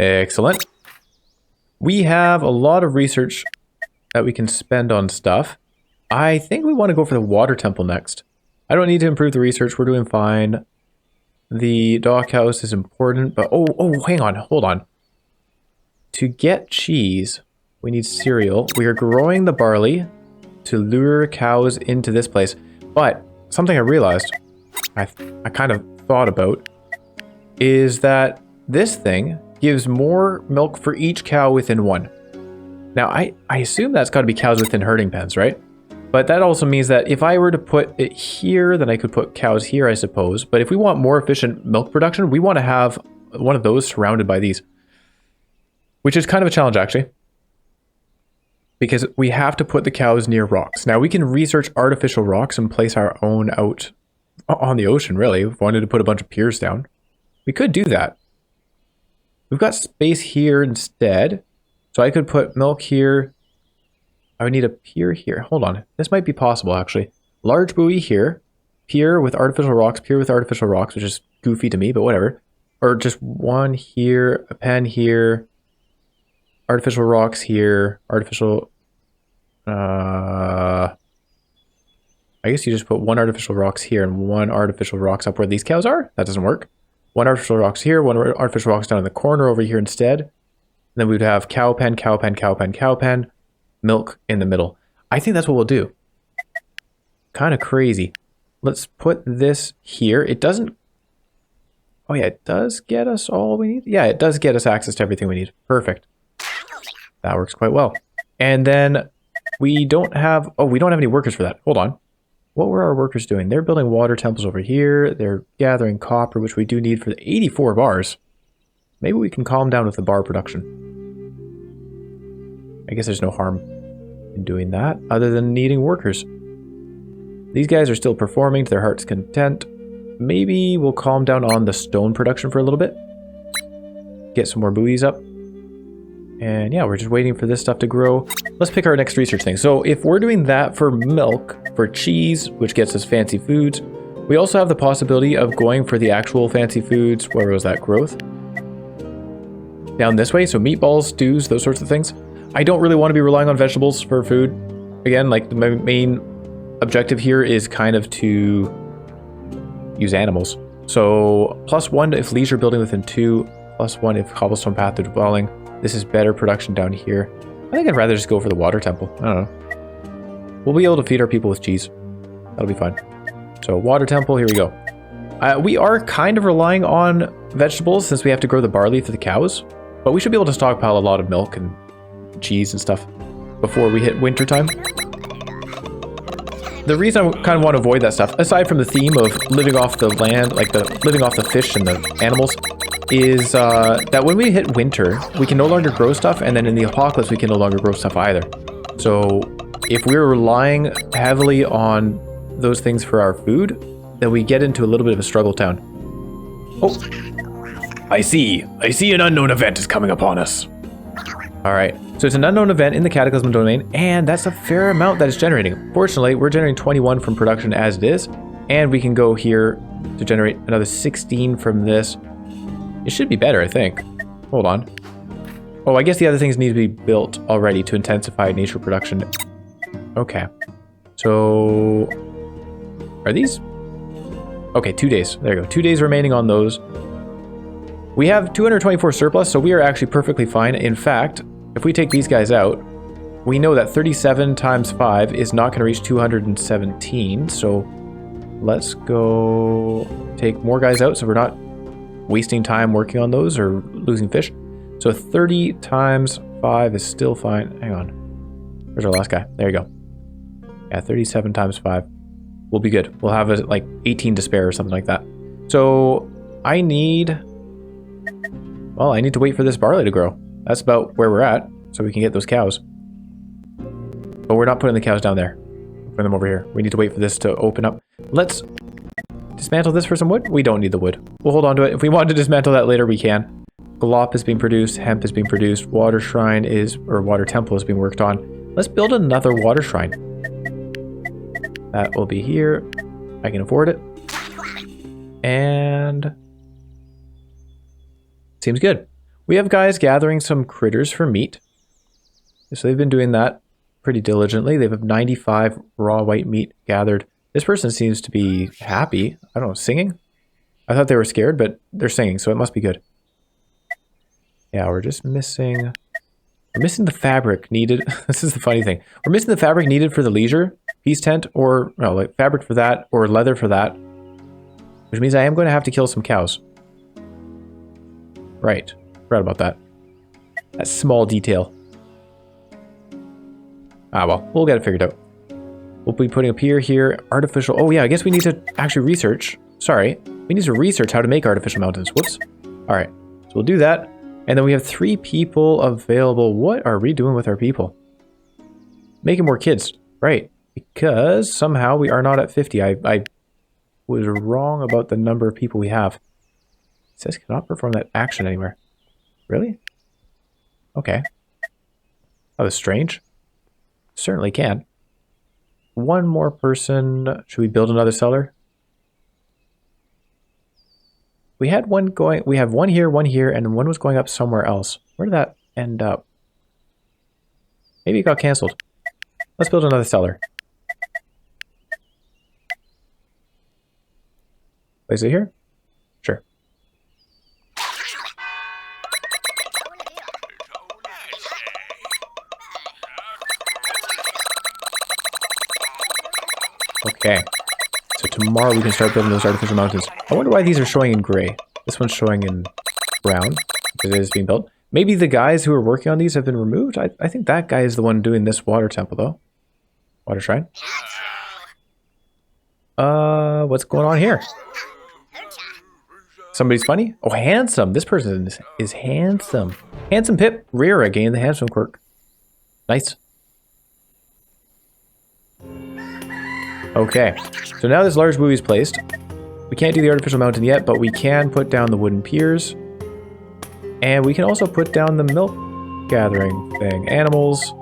Excellent. We have a lot of research that we can spend on stuff. I think we want to go for the water temple next. I don't need to improve the research. We're doing fine. The dock house is important, but oh, hang on, hold on. To get cheese, we need cereal. We are growing the barley to lure cows into this place. But something I realized, I kind of thought about, is that this thing gives more milk for each cow within one. Now, I assume that's got to be cows within herding pens, right? But that also means that if I were to put it here, then I could put cows here, I suppose. But if we want more efficient milk production, we want to have one of those surrounded by these. Which is kind of a challenge, actually. Because we have to put the cows near rocks. Now, we can research artificial rocks and place our own out on the ocean, really. If we wanted to put a bunch of piers down. We could do that. We've got space here instead. So I could put milk here. I would need a pier here. Hold on. This might be possible, actually. Large buoy here. Pier with artificial rocks. Pier with artificial rocks, which is goofy to me, but whatever. Or just one here. A pen here. Artificial rocks here. Artificial... I guess you just put one artificial rocks here and one artificial rocks up where these cows are. That doesn't work. One artificial rocks here. One artificial rocks down in the corner over here instead. And then we would have cow pen, cow pen, cow pen, cow pen. Milk in the middle. I think that's what we'll do. Kind of crazy. Let's put this here. It doesn't... Oh yeah, it does get us all we need. Yeah, it does get us access to everything we need. Perfect. That works quite well. And then we don't have... Oh, we don't have any workers for that. Hold on. What were our workers doing? They're building water temples over here. They're gathering copper, which we do need for the 84 bars. Maybe we can calm down with the bar production. I guess there's no harm in doing that, other than needing workers. These guys are still performing to their heart's content. Maybe we'll calm down on the stone production for a little bit. Get some more buoys up. And yeah, we're just waiting for this stuff to grow. Let's pick our next research thing. So if we're doing that for milk, for cheese, which gets us fancy foods, we also have the possibility of going for the actual fancy foods. Where was that growth? Down this way, so meatballs, stews, those sorts of things. I don't really want to be relying on vegetables for food. Again, like the main objective here is kind of to use animals. So +1 if leisure building within 2, +1 if cobblestone path to dwelling. This is better production down here. I think I'd rather just go for the water temple. I don't know. We'll be able to feed our people with cheese. That'll be fun. So water temple, here we go. We are kind of relying on vegetables since we have to grow the barley for the cows. But we should be able to stockpile a lot of milk and cheese and stuff before we hit winter time. The reason I kind of want to avoid that stuff, aside from the theme of living off the land, like living off the fish and the animals, is that when we hit winter, we can no longer grow stuff, and then in the apocalypse, we can no longer grow stuff either. So if we're relying heavily on those things for our food, then we get into a little bit of a struggle town. Oh, I see an unknown event is coming upon us. All right, so it's an unknown event in the Cataclysm domain, and that's a fair amount that it's generating. Fortunately, we're generating 21 from production as it is, and we can go here to generate another 16 from this. It should be better, I think. Hold on. Oh, I guess the other things need to be built already to intensify nature production. Okay, so are these? Okay, 2 days. There you go. 2 days remaining on those. We have 224 surplus, so we are actually perfectly fine. In fact, if we take these guys out, we know that 37 times 5 is not going to reach 217. So let's go take more guys out so we're not wasting time working on those or losing fish. So 30 times 5 is still fine. Hang on. Where's our last guy? There you go. Yeah, 37 times 5. We'll be good. We'll have like 18 to spare or something like that. So I need... Well, I need to wait for this barley to grow. That's about where we're at, so we can get those cows. But we're not putting the cows down there. We're putting them over here. We need to wait for this to open up. Let's dismantle this for some wood. We don't need the wood. We'll hold on to it. If we want to dismantle that later, we can. Glop is being produced. Hemp is being produced. Water shrine is, or water temple is being worked on. Let's build another water shrine. That will be here. I can afford it. And... seems good. We have guys gathering some critters for meat. So they've been doing that pretty diligently. They have 95 raw white meat gathered. This person seems to be happy. I don't know, singing? I thought they were scared, but they're singing, so it must be good. Yeah, we're just missing... We're missing the fabric needed. This is the funny thing. We're missing the fabric needed for the leisure peace tent, or no, like fabric for that, or leather for that. Which means I am going to have to kill some cows. Right. Forgot about that. That small detail. Ah, well, we'll get it figured out. We'll be putting up here, artificial... Oh yeah, I guess we need to actually research. Sorry. We need to research how to make artificial mountains. Whoops. Alright. So we'll do that. And then we have 3 people available. What are we doing with our people? Making more kids. Right. Because somehow we are not at 50. I was wrong about the number of people we have. It says cannot perform that action anywhere. Really? Okay. That was strange. Certainly can. One more person. Should we build another cellar? We had one going, we have one here, and one was going up somewhere else. Where did that end up? Maybe it got canceled. Let's build another cellar. Is it here? Sure. Okay. So tomorrow we can start building those artificial mountains. I wonder why these are showing in gray. This one's showing in brown because it is being built. Maybe the guys who are working on these have been removed. I think that guy is the one doing this water temple though. Water shrine. What's going on here? Somebody's funny? Oh, handsome. This person is handsome. Handsome Pip. Rare again, the handsome quirk. Nice. Okay. So now this large buoy is placed. We can't do the artificial mountain yet, but we can put down the wooden piers. And we can also put down the milk gathering thing. Animals.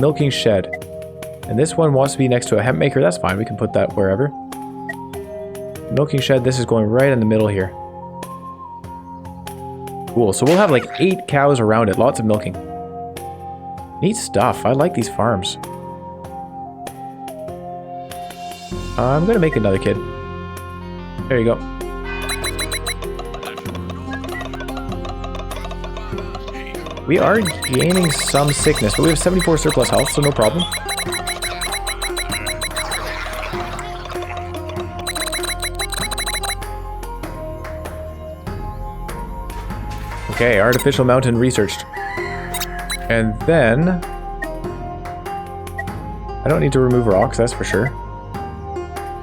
Milking shed. And this one wants to be next to a hemp maker. That's fine. We can put that wherever. Milking shed. This is going right in the middle here. Cool. So we'll have like 8 cows around it. Lots of milking. Neat stuff. I like these farms. I'm going to make another kid. There you go. We are gaining some sickness, but we have 74 surplus health, so no problem. Okay, artificial mountain researched. And then... I don't need to remove rocks, that's for sure.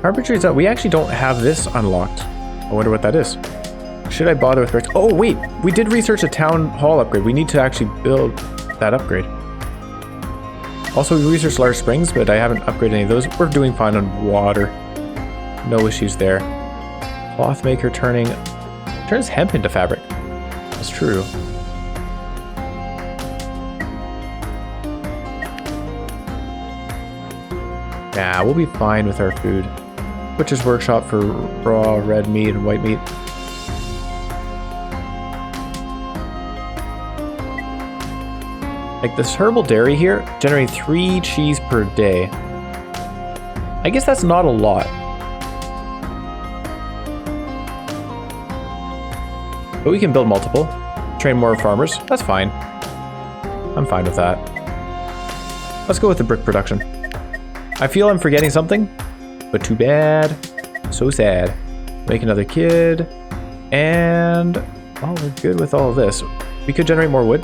Carpentry is up. We actually don't have this unlocked. I wonder what that is. Should I bother with bricks? Oh, wait. We did research a town hall upgrade. We need to actually build that upgrade. Also, we researched large springs, but I haven't upgraded any of those. We're doing fine on water. No issues there. Cloth maker turns hemp into fabric. That's true. Nah, we'll be fine with our food. Butcher's workshop for raw red meat and white meat. Like this herbal dairy here, generating 3 cheese per day. I guess that's not a lot. But we can build multiple. Train more farmers. That's fine. I'm fine with that. Let's go with the brick production. I feel I'm forgetting something, but too bad. So sad. Make another kid. And, well, we're good with all of this. We could generate more wood.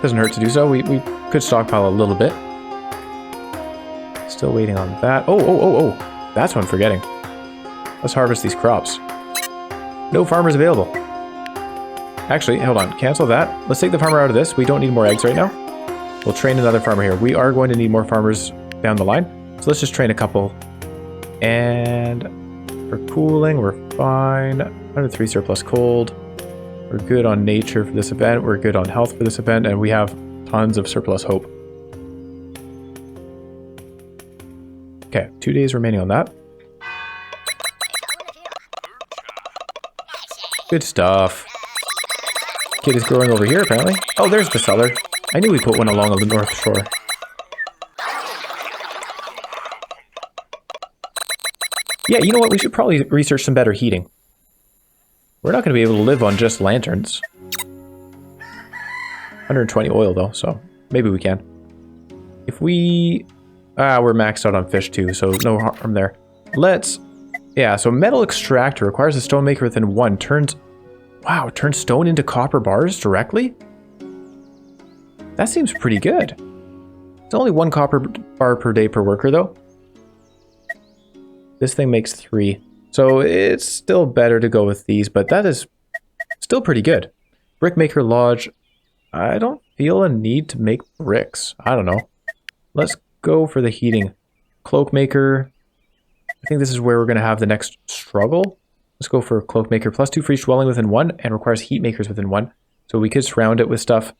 Doesn't hurt to do so. We could stockpile a little bit. Still waiting on that. Oh. That's what I'm forgetting. Let's harvest these crops. No farmers available. Actually, hold on. Cancel that. Let's take the farmer out of this. We don't need more eggs right now. We'll train another farmer here. We are going to need more farmers down the line. So let's just train a couple. And for cooling, we're fine. 103 surplus cold. We're good on nature for this event. We're good on health for this event. And we have tons of surplus hope. Okay, 2 days remaining on that. Good stuff. Kid is growing over here, apparently. Oh, there's the cellar. I knew we put one along the north shore. Yeah, you know what? We should probably research some better heating. We're not going to be able to live on just lanterns. 120 oil, though, so maybe we can. If we... we're maxed out on fish, too, so no harm there. Let's... Yeah, so metal extractor requires a stone maker within 1. Turns... Wow, turns stone into copper bars directly? That seems pretty good. It's only 1 copper bar per day per worker, though. This thing makes 3. So it's still better to go with these, but that is still pretty good. Brickmaker Lodge. I don't feel a need to make bricks. I don't know. Let's go for the heating. Cloakmaker. I think this is where we're going to have the next struggle. Let's go for Cloakmaker. +2 for each dwelling within 1 and requires heat makers within 1. So we could surround it with stuff.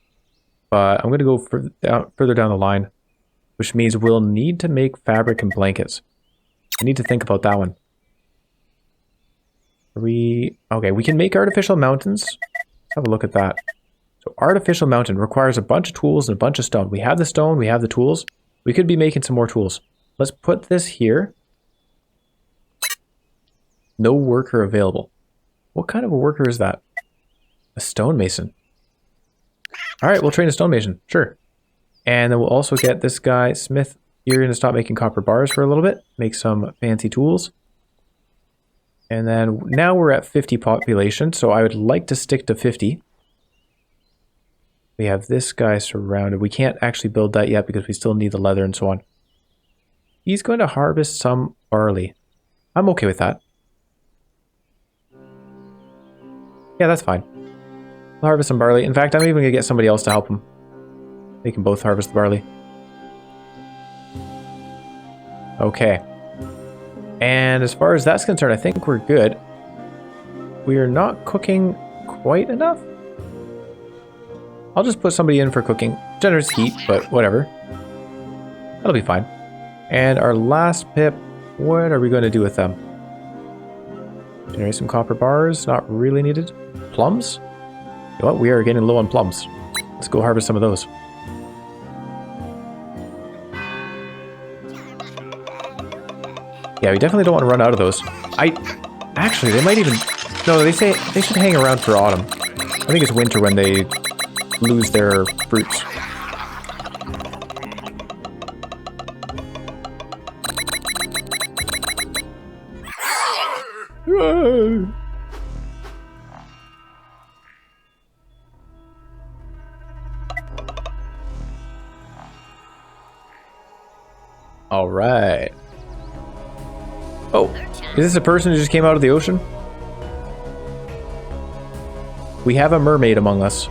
But I'm going to go further down the line, which means we'll need to make fabric and blankets. I need to think about that one. Okay, we can make artificial mountains. Let's have a look at that. So artificial mountain requires a bunch of tools and a bunch of stone. We have the stone, we have the tools. We could be making some more tools. Let's put this here. No worker available. What kind of a worker is that? A stonemason. Alright, we'll train a stonemason. Sure. And then we'll also get this guy, Smith. You're going to stop making copper bars for a little bit. Make some fancy tools. And then now we're at 50 population, so I would like to stick to 50. We have this guy surrounded. We can't actually build that yet because we still need the leather and so on. He's going to harvest some barley. I'm okay with that. Yeah, that's fine. We'll harvest some barley. In fact, I'm even going to get somebody else to help him. They can both harvest the barley. Okay. And as far as that's concerned, I think we're good. We are not cooking quite enough. I'll just put somebody in for cooking. Generous heat, but whatever. That'll be fine. And our last pip, what are we going to do with them? Generate some copper bars, not really needed. Plums? You know what? We are getting low on plums. Let's go harvest some of those. Yeah, we definitely don't want to run out of those. Actually, they might even... No, they say they should hang around for autumn. I think it's winter when they lose their fruits. All right. Oh, is this a person who just came out of the ocean? We have a mermaid among us.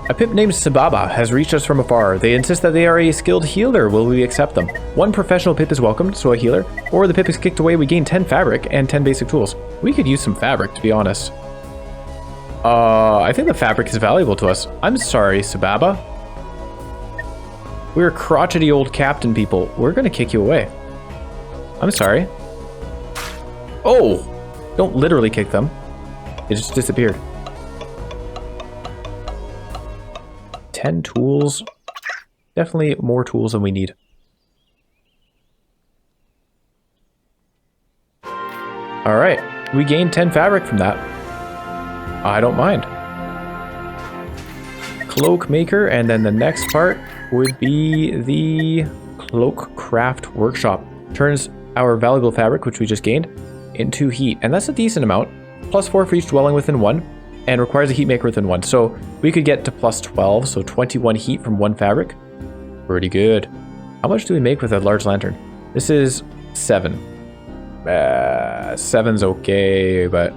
A pip named Sababa has reached us from afar. They insist that they are a skilled healer. Will we accept them? 1 professional pip is welcomed, so a healer. Or the pip is kicked away, we gain 10 fabric and 10 basic tools. We could use some fabric, to be honest. I think the fabric is valuable to us. I'm sorry, Sababa. We're crotchety old captain people. We're gonna kick you away. I'm sorry. Oh! Don't literally kick them. It just disappeared. 10 tools. Definitely more tools than we need. Alright. We gained 10 fabric from that. I don't mind. Cloak maker, and then the next part would be the cloak craft workshop. Turns our valuable fabric, which we just gained, into heat, and that's a decent amount. +4 for each dwelling within 1, and requires a heat maker within 1. So we could get to +12, so 21 heat from 1 fabric. Pretty good. How much do we make with a large lantern? This is 7. 7's okay, but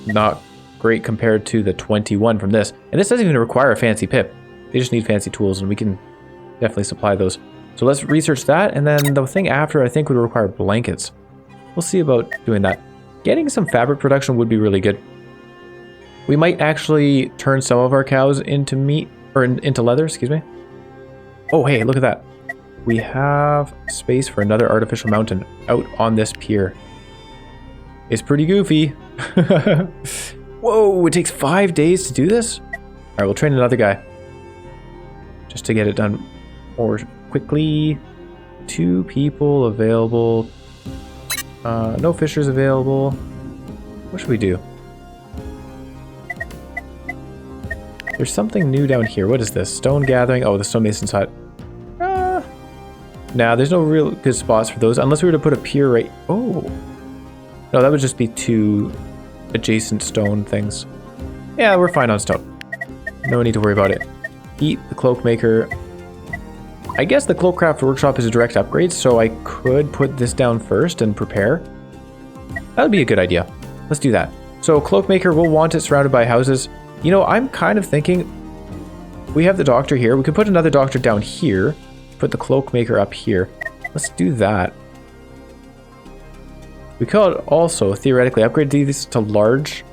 not great compared to the 21 from this. And this doesn't even require a fancy pip. They just need fancy tools, and we can definitely supply those. So let's research that, and then the thing after I think would require blankets. We'll see about doing that. Getting some fabric production would be really good. We might actually turn some of our cows into meat, or into leather, excuse me. Oh, hey, look at that. we have space for another artificial mountain out on this pier. It's pretty goofy. Whoa, it takes 5 days to do this? Alright, we'll train another guy. Just to get it done more quickly. 2 people available. No fishers available. What should we do? There's something new down here. What is this? Stone gathering. Oh, the stonemason's hut. Nah, there's no real good spots for those. Unless we were to put a pier right... Oh. No, that would just be 2 adjacent stone things. Yeah, we're fine on stone. No need to worry about it. Eat the cloak maker. I guess the cloakcraft workshop is a direct upgrade, so I could put this down first and prepare. That would be a good idea. Let's do that. So cloak maker, we'll want it surrounded by houses. You know, I'm kind of thinking we have the doctor here. We could put another doctor down here. Put the cloak maker up here. Let's do that. We could also theoretically upgrade these to large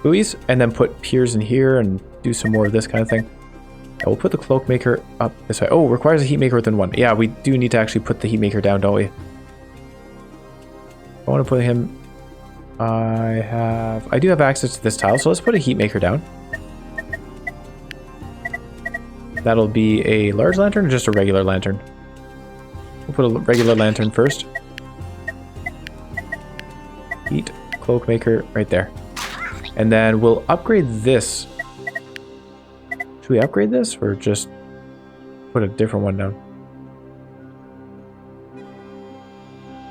buoys and then put piers in here and do some more of this kind of thing. And we'll put the cloak maker up this way. Oh, requires a heat maker within 1. Yeah, we do need to actually put the heat maker down, don't we? I want to put him... I do have access to this tile, so let's put a heat maker down. That'll be a large lantern or just a regular lantern? We'll put a regular lantern first. Heat cloak maker right there. And then we'll upgrade this. Should we upgrade this or just put a different one down?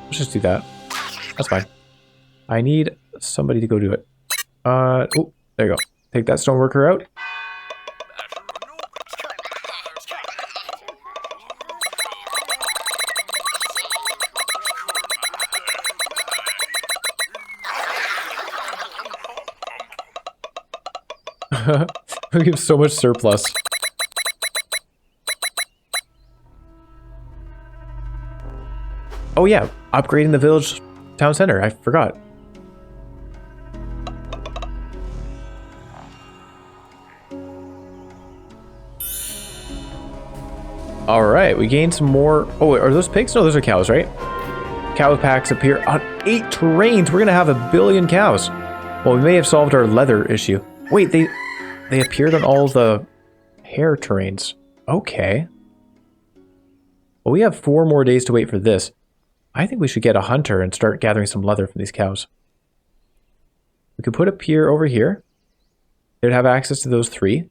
Let's just do that. That's fine. I need somebody to go do it. Oh, there you go. Take that stoneworker out. We have so much surplus. Oh yeah, upgrading the village town center. I forgot. Alright, we gained some more... Oh, wait, are those pigs? No, those are cows, right? Cow packs appear on 8 terrains. We're gonna have 1 billion cows. Well, we may have solved our leather issue. Wait, they appeared on all the hair terrains. Okay. Well, we have 4 more days to wait for this. I think we should get a hunter and start gathering some leather from these cows. We could put a pier over here. They'd have access to those 3.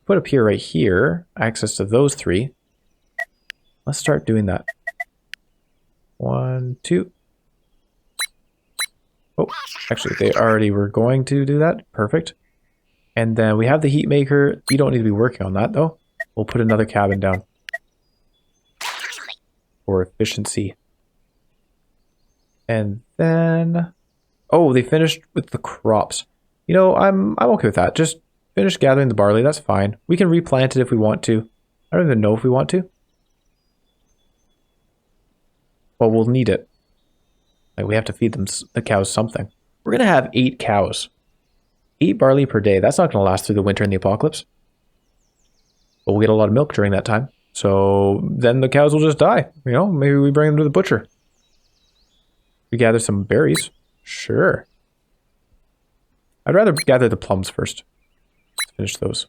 Put a pier right here. Access to those 3. Let's start doing that. 1, 2. Oh, actually, they already were going to do that. Perfect. And then we have the heat maker. You don't need to be working on that, though. We'll put another cabin down. For efficiency. And then... Oh, they finished with the crops. You know, I'm okay with that. Just finish gathering the barley. That's fine. We can replant it if we want to. I don't even know if we want to. Well, we'll need it. Like, we have to feed them, the cows, something. We're going to have 8 cows. 8 barley per day. That's not going to last through the winter and the apocalypse. But we'll get a lot of milk during that time. So then the cows will just die. You know, maybe we bring them to the butcher. We gather some berries. Sure. I'd rather gather the plums first. Let's finish those.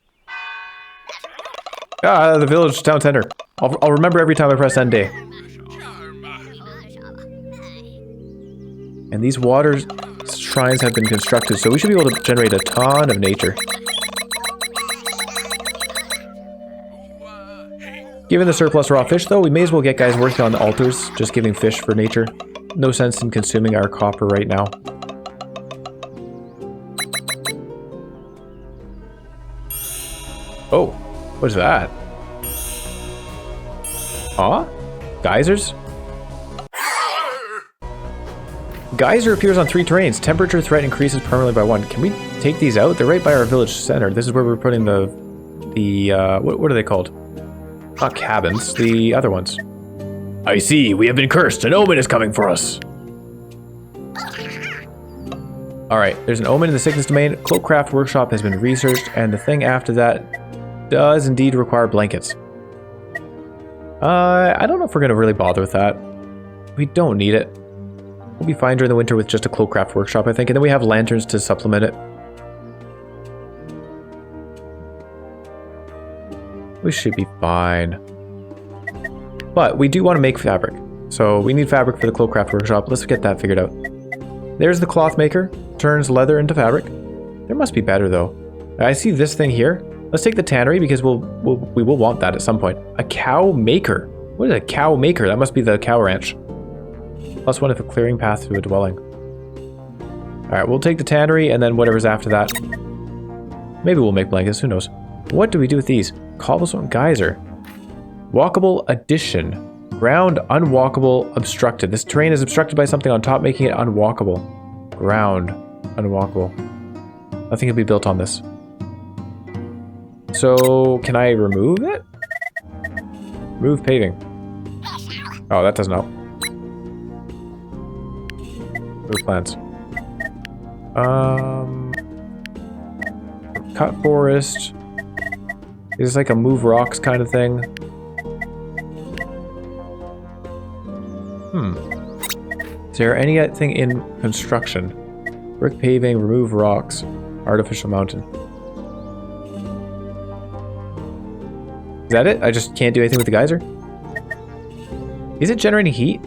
Ah, the village town center. I'll remember every time I press end day. And these water shrines have been constructed, so we should be able to generate a ton of nature. Given the surplus raw fish, though, we may as well get guys working on the altars, just giving fish for nature. No sense in consuming our copper right now. Oh, what is that? Huh? Geysers? Geyser appears on 3 terrains. Temperature threat increases permanently by 1. Can we take these out? They're right by our village center. This is where we're putting the what are they called? Not cabins, the other ones. I see, we have been cursed. An omen is coming for us. Alright, there's an omen in the sickness domain. Cloakcraft workshop has been researched, and the thing after that does indeed require blankets. I don't know if we're going to really bother with that. We don't need it. We'll be fine during the winter with just a cloakcraft workshop, I think. And then we have lanterns to supplement it. We should be fine. But we do want to make fabric. So we need fabric for the cloakcraft workshop. Let's get that figured out. There's the cloth maker. Turns leather into fabric. There must be better though. I see this thing here. Let's take the tannery because we will want that at some point. A cow maker. What is a cow maker? That must be the cow ranch. +1 if a clearing path to a dwelling. Alright, we'll take the tannery and then whatever's after that. Maybe we'll make blankets, who knows. What do we do with these? Cobblestone geyser. Walkable addition. Ground unwalkable obstructed. This terrain is obstructed by something on top, making it unwalkable. Ground unwalkable. Nothing can be built on this. So, can I remove it? Remove paving. Oh, that doesn't help. Move plants. Cut forest. Is this like a move rocks kind of thing? Is there anything in construction? Brick paving, remove rocks, artificial mountain. Is that it? I just can't do anything with the geyser? Is it generating heat?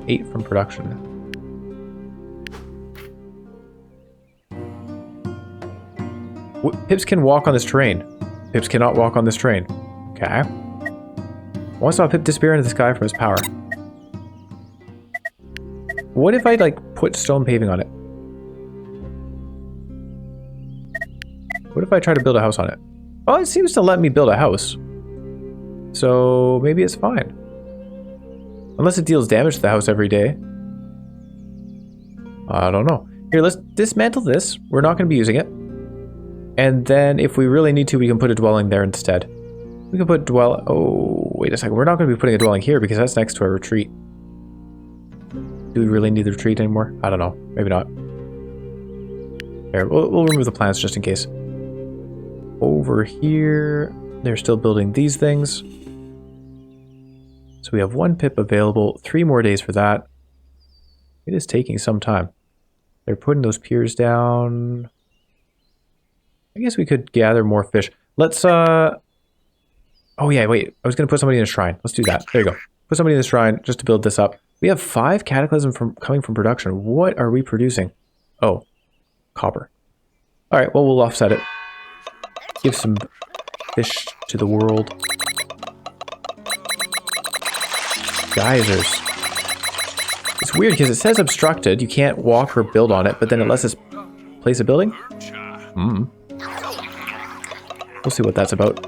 8 from production. Pips can walk on this terrain. Pips cannot walk on this terrain. Okay. Once saw Pip disappear into the sky from his power. What if I, like, put stone paving on it? What if I try to build a house on it? Oh, it seems to let me build a house. So, maybe it's fine. Unless it deals damage to the house every day. I don't know. Here, let's dismantle this. We're not going to be using it. And then, if we really need to, we can put a dwelling there instead. We can put oh, wait a second. We're not going to be putting a dwelling here because that's next to our retreat. Do we really need the retreat anymore? I don't know. Maybe not. Here, we'll remove the plants just in case. Over here, they're still building these things. So we have 1 pip available. 3 more days for that. It is taking some time. They're putting those piers down. I guess we could gather more fish. Let's, oh yeah, wait. I was going to put somebody in a shrine. Let's do that. There you go. Put somebody in the shrine just to build this up. We have 5 cataclysm coming from production. What are we producing? Oh, copper. All right, well, we'll offset it. Give some fish to the world. Geysers. It's weird because it says obstructed. You can't walk or build on it, but then it lets us place a building? We'll see what that's about.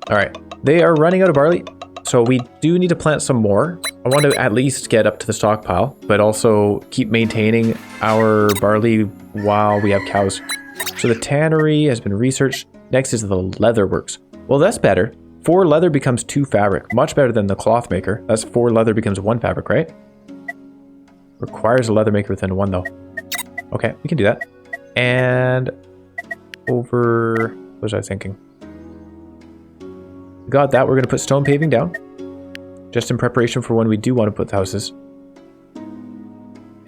All right, they are running out of barley. So we do need to plant some more. I want to at least get up to the stockpile, but also keep maintaining our barley while we have cows. So the tannery has been researched. Next is the leather works. Well, that's better. 4 leather becomes 2 fabric. Much better than the cloth maker. That's 4 leather becomes 1 fabric, right? Requires a leather maker within 1 though. Okay, we can do that. And over, what was I thinking? Got that. We're going to put stone paving down. Just in preparation for when we do want to put the houses.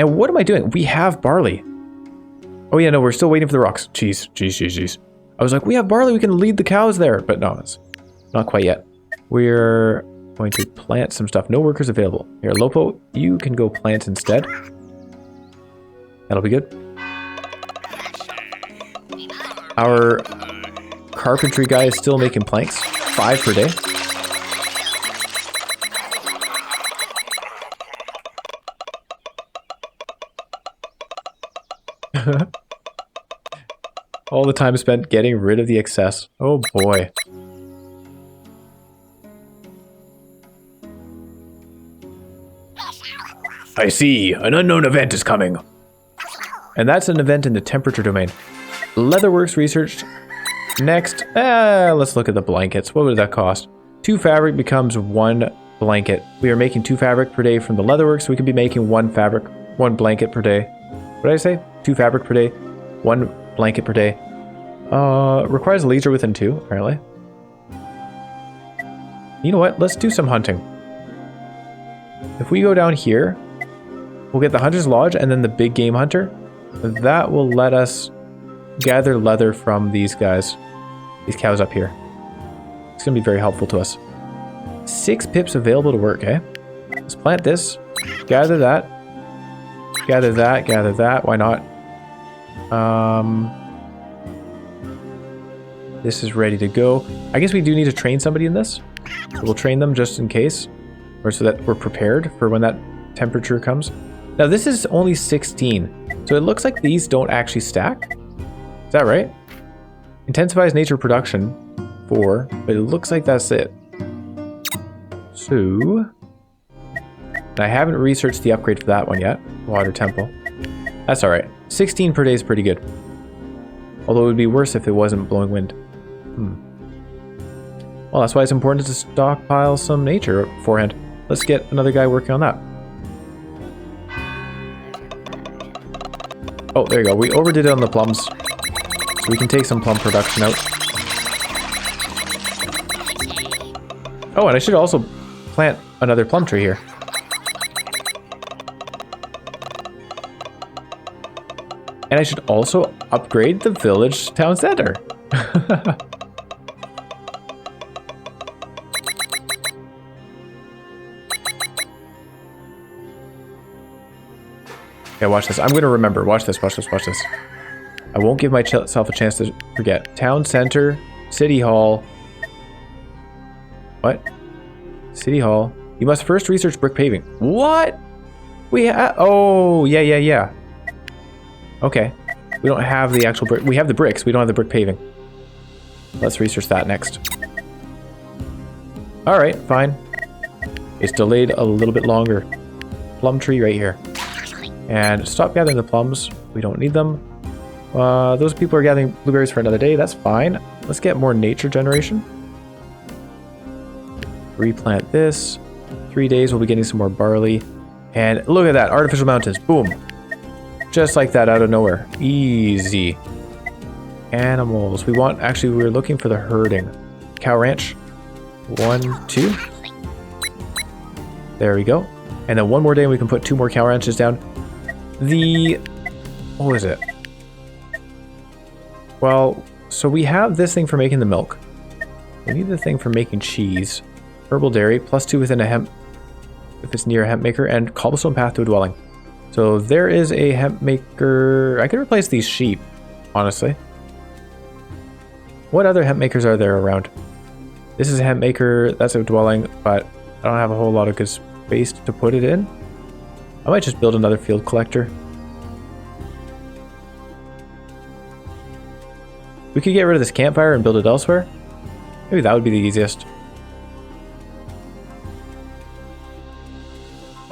And what am I doing? We have barley. Oh yeah, no, we're still waiting for the rocks. Jeez. I was like, we have barley, we can lead the cows there. But no, it's not quite yet. We're going to plant some stuff. No workers available. Here, Lopo, you can go plant instead. That'll be good. Our carpentry guy is still making planks. 5 per day. All the time spent getting rid of the excess. Oh boy. I see. An unknown event is coming. And that's an event in the temperature domain. Leatherworks researched. Next, let's look at the blankets. What would that cost? 2 fabric becomes 1 blanket. We are making 2 fabric per day from the leatherworks. So we could be making 1 blanket per day. What did I say? 2 fabric per day, 1 blanket per day. Requires a leisure within 2, apparently. You know what? Let's do some hunting. If we go down here, we'll get the Hunter's Lodge and then the big game hunter. That will let us gather leather from these guys. These cows up here. It's going to be very helpful to us. 6 pips available to work, eh? Let's plant this. Gather that. Gather that. Gather that. Why not? This is ready to go. I guess we do need to train somebody in this. So we'll train them just in case. Or so that we're prepared for when that temperature comes. Now this is only 16. So it looks like these don't actually stack. Is that right? Intensifies nature production 4. But it looks like that's it. So... I haven't researched the upgrade for that one yet. Water Temple. That's alright. 16 per day is pretty good. Although it would be worse if it wasn't blowing wind. Well, that's why it's important to stockpile some nature beforehand. Let's get another guy working on that. Oh, there you go. We overdid it on the plums. So we can take some plum production out. Oh, and I should also plant another plum tree here. And I should also upgrade the village town center. Okay, watch this. I'm going to remember. Watch this, watch this, watch this. I won't give myself a chance to forget. Town center, city hall. What? City hall. You must first research brick paving. What? We have... Oh, yeah. Okay. We don't have the actual brick. We have the bricks. We don't have the brick paving. Let's research that next. Alright, fine. It's delayed a little bit longer. Plum tree right here. And stop gathering the plums. We don't need them. Those people are gathering blueberries for another day. That's fine. Let's get more nature generation. Replant this. 3 days, we'll be getting some more barley. And look at that. Artificial mountains. Boom. Just like that out of nowhere. Easy. Animals. We want... Actually, we're looking for the herding. Cow ranch. 1, 2. There we go. And then one more day and we can put 2 more cow ranches down. What was it? Well, so we have this thing for making the milk. We need the thing for making cheese. Herbal dairy, +2 within a hemp, if it's near a hemp maker, and cobblestone path to a dwelling. So there is a hemp maker. I could replace these sheep, honestly. What other hemp makers are there around? This is a hemp maker, that's a dwelling, but I don't have a whole lot of good space to put it in. I might just build another field collector. We could get rid of this campfire and build it elsewhere. Maybe that would be the easiest.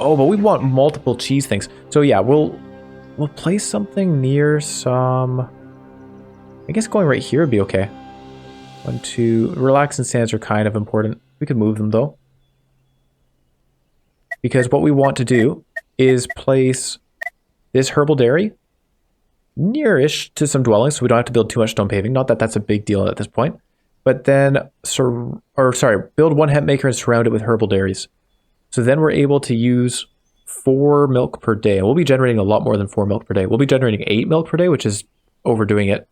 Oh, but we want multiple cheese things. So yeah, we'll place something near some... I guess going right here would be okay. 1, 2... Relaxing sands are kind of important. We could move them though. Because what we want to do is place this herbal dairy near-ish to some dwellings, so we don't have to build too much stone paving. Not that that's a big deal at this point. But then, build 1 hemp maker and surround it with herbal dairies. So then we're able to use 4 milk per day. And we'll be generating a lot more than 4 milk per day. We'll be generating 8 milk per day, which is overdoing it.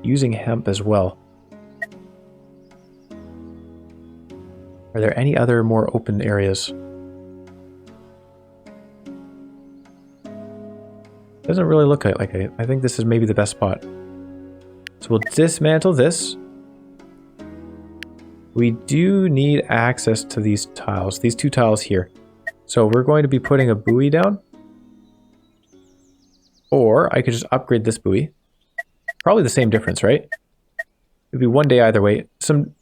Using hemp as well. Are there any other more open areas? Doesn't really look like it. I think this is maybe the best spot. So we'll dismantle this. We do need access to these tiles, these 2 tiles here. So we're going to be putting a buoy down. Or I could just upgrade this buoy. Probably the same difference, right? It'd be 1 day either way. Some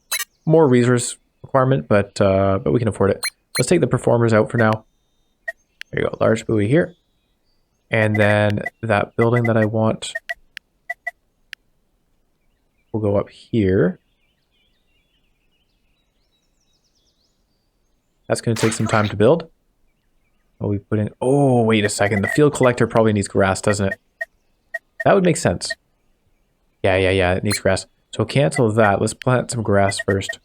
more resource requirement, but we can afford it. Let's take the performers out for now. There you go, large buoy here. And then that building that I want will go up here. That's going to take some time to build. Are we putting... Oh, wait a second. The field collector probably needs grass, doesn't it? That would make sense. Yeah, it needs grass. So cancel that. Let's plant some grass first.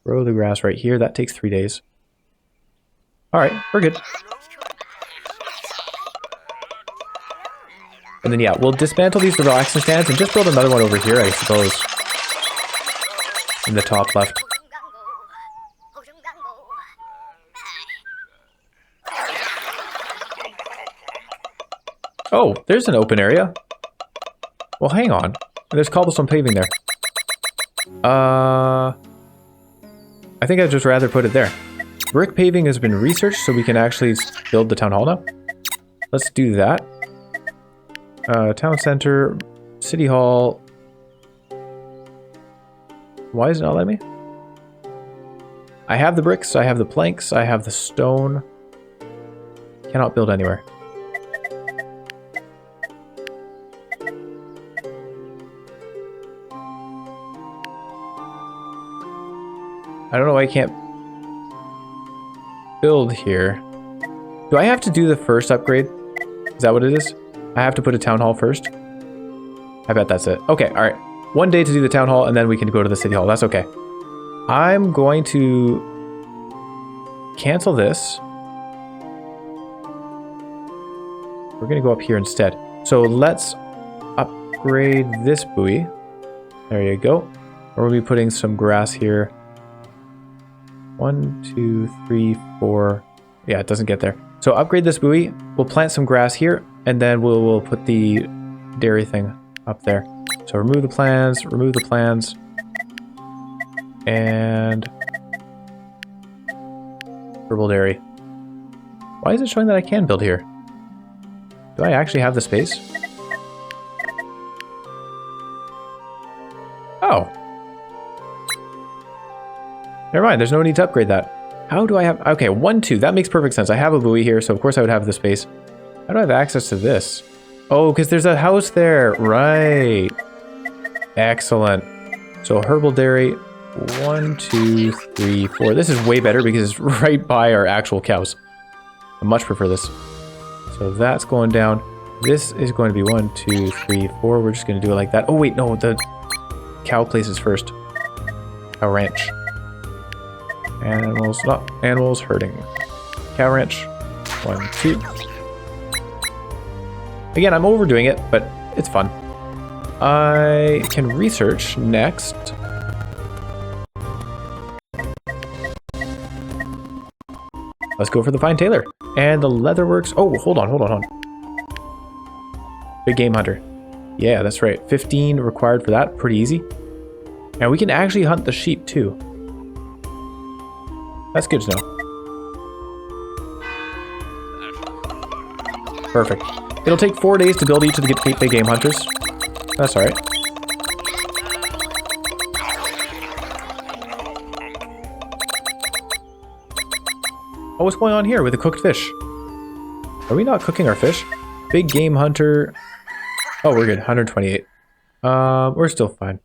Grow the grass right here. That takes 3 days. All right, we're good. And then, yeah, we'll dismantle these relaxing stands and just build another one over here, I suppose. In the top left. Oh, there's an open area. Well, hang on. There's cobblestone paving there. I think I'd just rather put it there. Brick paving has been researched, so we can actually build the town hall now. Let's do that. Town center, city hall. Why is it not letting me? I have the bricks, I have the planks, I have the stone. Cannot build anywhere. I don't know why I can't build here. Do I have to do the first upgrade? Is that what it is? I have to put a town hall first? I bet that's it. Okay, alright. 1 day to do the town hall, and then we can go to the city hall. That's okay. I'm going to cancel this. We're going to go up here instead. So let's upgrade this buoy. There you go. We're going to be putting some grass here. 1, 2, 3, 4. Yeah, it doesn't get there. So upgrade this buoy. We'll plant some grass here, and then we'll put the dairy thing up there. So remove the plans, and herbal dairy. Why is it showing that I can build here? Do I actually have the space? Oh. Never mind, there's no need to upgrade that. How do I have... Okay, 1, 2, that makes perfect sense. I have a buoy here, so of course I would have the space. How do I have access to this? Oh, because there's a house there. Right. Excellent. So herbal dairy, 1, 2, 3, 4. This is way better because it's right by our actual cows. I much prefer this. So that's going down. This is going to be 1, 2, 3, 4. We're just going to do it like that. Oh, wait, no, the cow places first. Cow ranch. Animals, not animals herding. Cow ranch. 1, 2. Again, I'm overdoing it, but it's fun. I can research next. Let's go for the fine tailor. And the leatherworks. Oh, hold on. Big game hunter. Yeah, that's right. 15 required for that. Pretty easy. And we can actually hunt the sheep too. That's good to know. Perfect. It'll take 4 days to build each of the big game hunters. That's alright. Oh, what's going on here with the cooked fish? Are we not cooking our fish? Big game hunter. Oh, we're good. 128. We're still fine.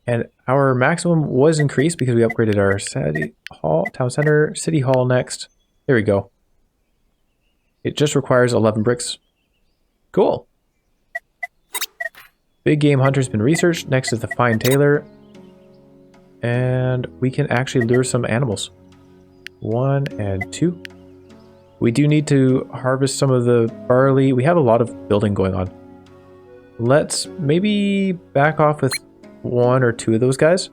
And our maximum was increased because we upgraded our city hall, town center, city hall next. There we go. It just requires 11 bricks. Cool. Big game hunter's been researched. Next is the fine tailor. And we can actually lure some animals. 1 and 2. We do need to harvest some of the barley. We have a lot of building going on. Let's maybe back off with 1 or 2 of those guys.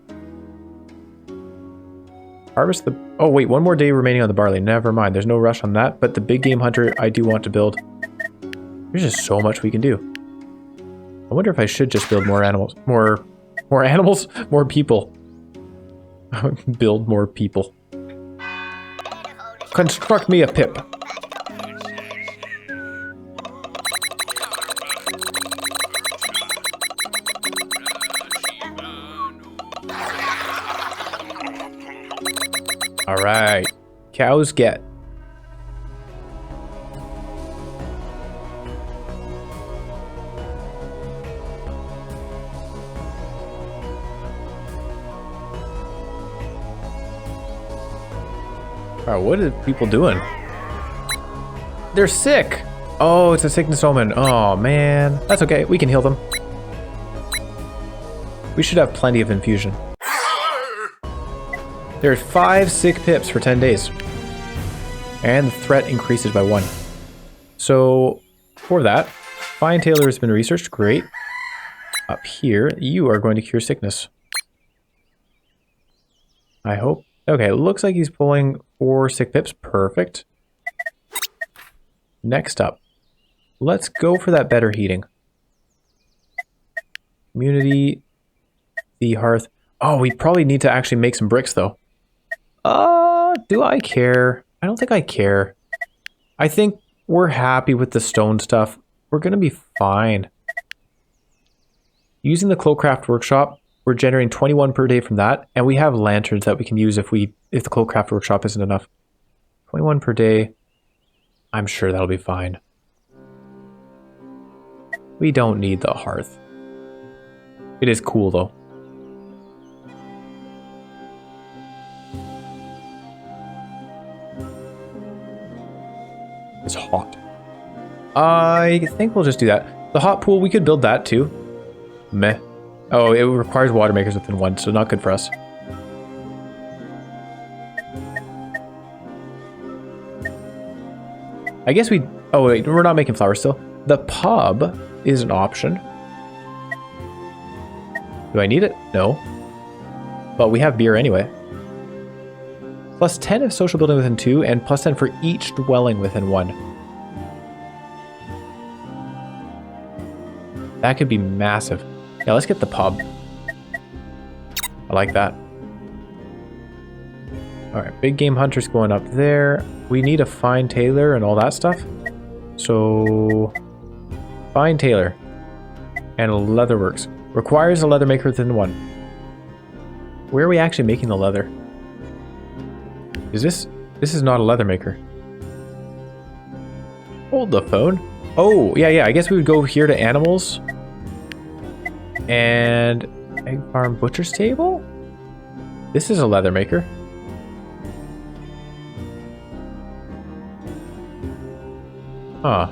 Harvest the... Oh, wait, 1 more day remaining on the barley. Never mind. There's no rush on that. But the big game hunter, I do want to build. There's just so much we can do. I wonder if I should just build more animals. More animals? More people. Build more people. Construct me a pip. All right, cows get. All right, what are people doing? They're sick. Oh, it's a sickness omen. Oh man, that's okay. We can heal them. We should have plenty of infusion. There's 5 sick pips for 10 days. And the threat increases by 1. So, for that, Fine Tailor has been researched. Great. Up here, you are going to cure sickness. I hope. Okay, it looks like he's pulling 4 sick pips. Perfect. Next up, let's go for that better heating. Community, the hearth. Oh, we probably need to actually make some bricks, though. Do I care? I don't think I care. I think we're happy with the stone stuff. We're going to be fine. Using the Cloakcraft Workshop, we're generating 21 per day from that, and we have lanterns that we can use if the Cloakcraft Workshop isn't enough. 21 per day. I'm sure that'll be fine. We don't need the hearth. It is cool, though. It's hot. I think we'll just do that. The hot pool, we could build that too. Meh. Oh, it requires water makers within 1, so not good for us. I guess we... Oh, wait, we're not making flowers still. The pub is an option. Do I need it? No. But we have beer anyway. Plus 10 if social building within 2, and plus 10 for each dwelling within 1. That could be massive. Yeah, let's get the pub. I like that. Alright, big game hunters going up there. We need a fine tailor and all that stuff. So, fine tailor and leatherworks. Requires a leather maker within 1. Where are we actually making the leather? Is this is not a leather maker. Hold the phone. Oh, yeah, I guess we would go here to animals. And egg farm butcher's table? This is a leather maker. Huh.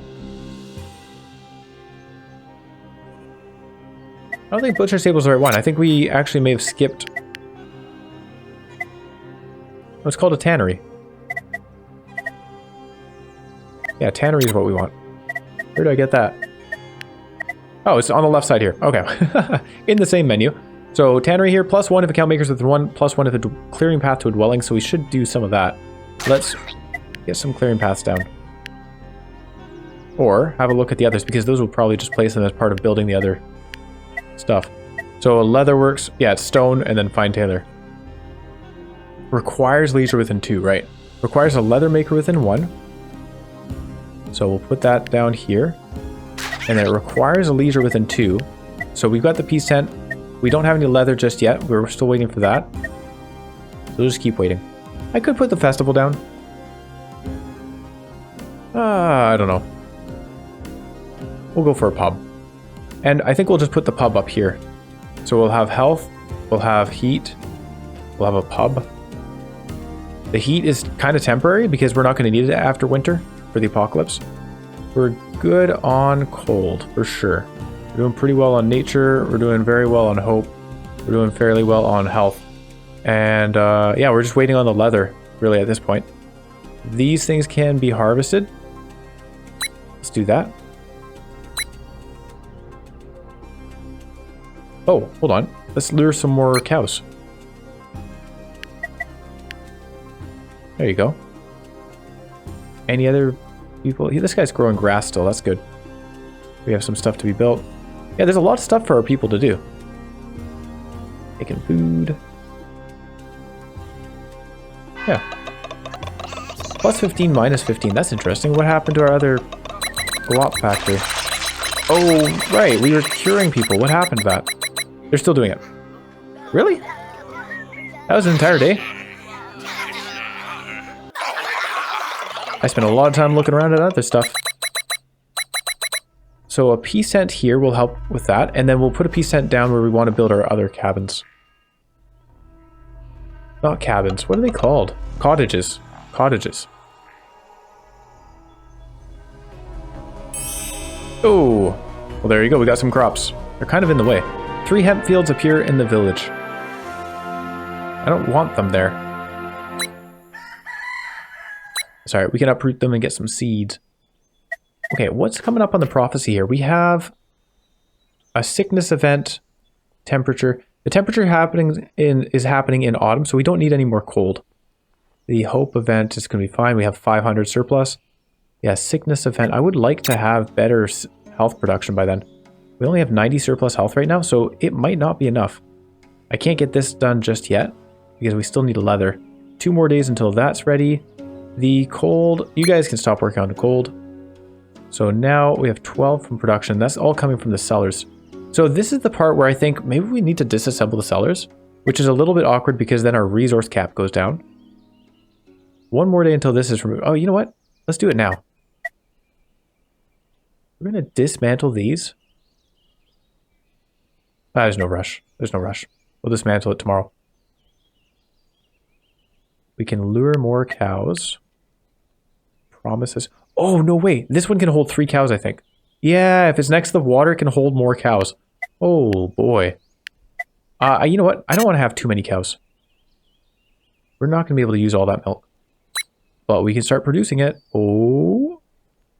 I don't think butcher's table is the right one. I think we actually may have skipped. It's called a tannery. Yeah, tannery is what we want. Where do I get that? Oh, it's on the left side here. Okay. In the same menu. So tannery here, plus 1 if account makers within 1, plus 1 if a clearing path to a dwelling. So we should do some of that. Let's get some clearing paths down. Or have a look at the others, because those will probably just place them as part of building the other stuff. So leatherworks, yeah, it's stone, and then fine tailor. Requires leisure within 2, right? Requires a leather maker within 1. So we'll put that down here. And then it requires a leisure within 2. So we've got the peace tent. We don't have any leather just yet. We're still waiting for that. So we'll just keep waiting. I could put the festival down. I don't know. We'll go for a pub. And I think we'll just put the pub up here. So we'll have health. We'll have heat. We'll have a pub. The heat is kind of temporary because we're not going to need it after winter for the apocalypse. We're good on cold, for sure. We're doing pretty well on nature. We're doing very well on hope. We're doing fairly well on health. And yeah, we're just waiting on the leather, really, at this point. These things can be harvested. Let's do that. Oh, hold on. Let's lure some more cows. There you go. Any other people? This guy's growing grass still. That's good. We have some stuff to be built. Yeah, there's a lot of stuff for our people to do. Making food. Yeah. Plus 15, minus 15. That's interesting. What happened to our other glop factory? Oh, right. We were curing people. What happened to that? They're still doing it. Really? That was an entire day? I spent a lot of time looking around at other stuff. So a peace tent here will help with that, and then we'll put a peace tent down where we want to build our other cabins. Not cabins. What are they called? Cottages. Cottages. Oh. Well, there you go. We got some crops. They're kind of in the way. 3 hemp fields appear in the village. I don't want them there. Sorry, we can uproot them and get some seeds. Okay, what's coming up on the prophecy here? We have a sickness event, temperature. The temperature is happening in autumn, so we don't need any more cold. The hope event is going to be fine. We have 500 surplus. Yeah, sickness event. I would like to have better health production by then. We only have 90 surplus health right now, so it might not be enough. I can't get this done just yet because we still need leather. 2 more days until that's ready. The cold, you guys can stop working on the cold. So now we have 12 from production. That's all coming from the cellars. So this is the part where I think maybe we need to disassemble the cellars, which is a little bit awkward because then our resource cap goes down. 1 more day until this is removed. Oh, you know what? Let's do it now. We're going to dismantle these. There's no rush. There's no rush. We'll dismantle it tomorrow. We can lure more cows. Promises. Oh, no, wait. This one can hold 3 cows, I think. Yeah, if it's next to the water, it can hold more cows. Oh, boy. You know what? I don't want to have too many cows. We're not going to be able to use all that milk. But we can start producing it. Oh.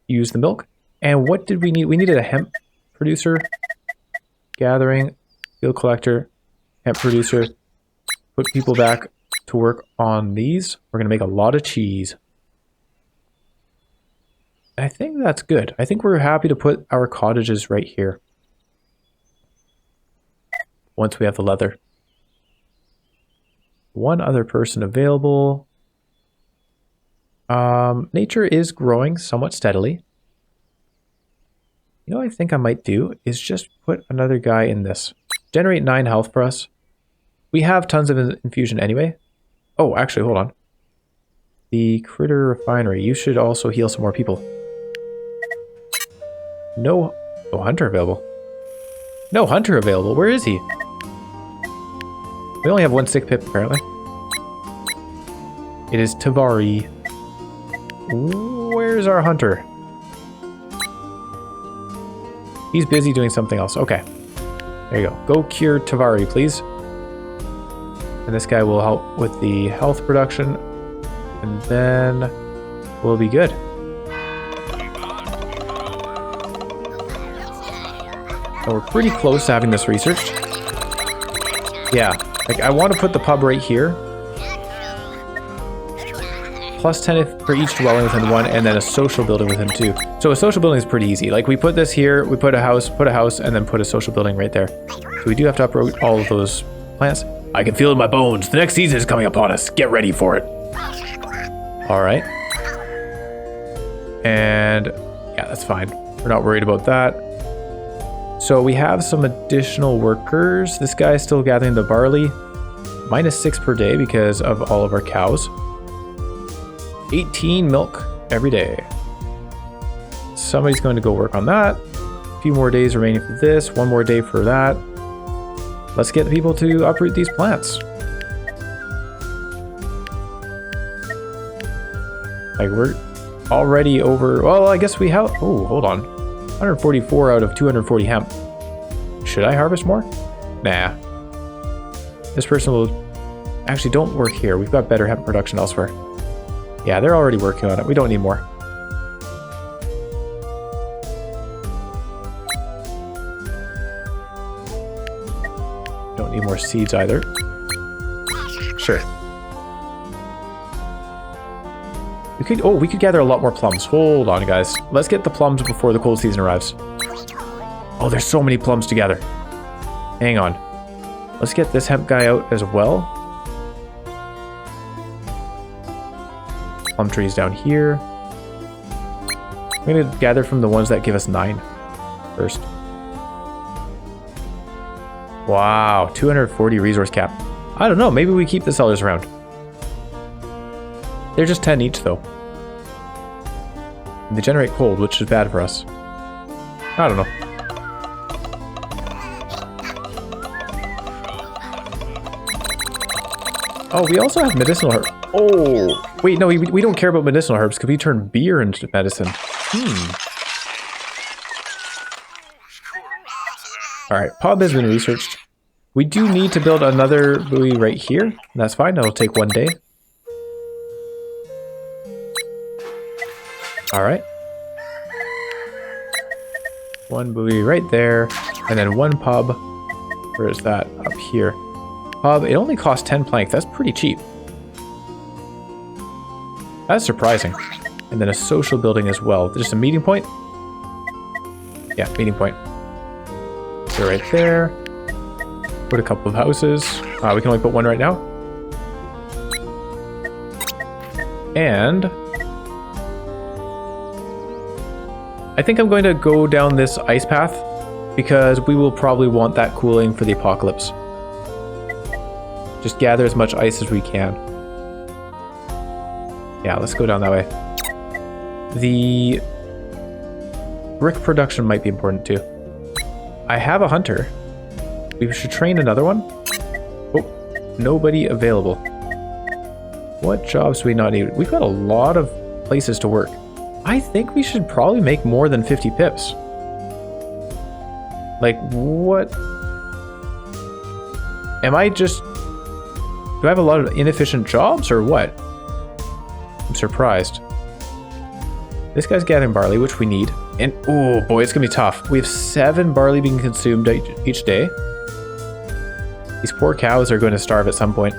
Use the milk. And what did we need? We needed a hemp producer. Gathering. Field collector. Hemp producer. Put people back to work on these. We're going to make a lot of cheese. I think that's good. I think we're happy to put our cottages right here. Once we have the leather. 1 other person available. Nature is growing somewhat steadily. You know what I think I might do is just put another guy in this. Generate 9 health for us. We have tons of infusion anyway. Oh, actually, hold on. The critter refinery. You should also heal some more people. No hunter available. No hunter available. Where is he? We only have 1 sick pip, apparently. It is Tavari. Where's our hunter? He's busy doing something else. Okay. There you go. Go cure Tavari, please. And this guy will help with the health production. And then we'll be good. And we're pretty close to having this researched. Yeah. Like, I want to put the pub right here. Plus 10 for each dwelling within 1, and then a social building within 2. So a social building is pretty easy. Like, we put this here, we put a house, and then put a social building right there. So we do have to uproot all of those plants. I can feel it in my bones. The next season is coming upon us. Get ready for it. All right. And yeah, that's fine. We're not worried about that. So we have some additional workers. This guy is still gathering the barley. -6 per day because of all of our cows. 18 milk every day. Somebody's going to go work on that. A few more days remaining for this. 1 more day for that. Let's get people to uproot these plants. Like, we're already over... Well, I guess we have... Oh, hold on. 144 out of 240 hemp. Should I harvest more? Nah. This person will... Actually, don't work here. We've got better hemp production elsewhere. Yeah, they're already working on it. We don't need more. Don't need more seeds either. Sure. We could gather a lot more plums. Hold on, guys. Let's get the plums before the cold season arrives. Oh, there's so many plums to gather. Hang on. Let's get this hemp guy out as well. Plum trees down here. I'm going to gather from the ones that give us 9 first. Wow, 240 resource cap. I don't know, maybe we keep the sellers around. They're just 10 each though. And they generate cold, which is bad for us. I don't know. Oh, we also have medicinal herbs. Oh, wait, no, we don't care about medicinal herbs because we turn beer into medicine. Alright, pub has been researched. We do need to build another buoy right here. That's fine, that'll take 1 day. Alright. 1 buoy right there, and then 1 pub. Where is that? Up here. Pub, it only costs 10 plank. That's pretty cheap. That's surprising. And then a social building as well. Just a meeting point? Yeah, meeting point. So right there. Put a couple of houses. We can only put 1 right now. And I think I'm going to go down this ice path because we will probably want that cooling for the apocalypse. Just gather as much ice as we can. Yeah, let's go down that way. The brick production might be important too. I have a hunter. We should train another one. Oh, nobody available. What jobs do we not need? We've got a lot of places to work. I think we should probably make more than 50 pips. Like, what? Am I just... Do I have a lot of inefficient jobs or what? I'm surprised. This guy's gathering barley, which we need. And, oh boy, it's gonna be tough. We have 7 barley being consumed each day. These poor cows are going to starve at some point.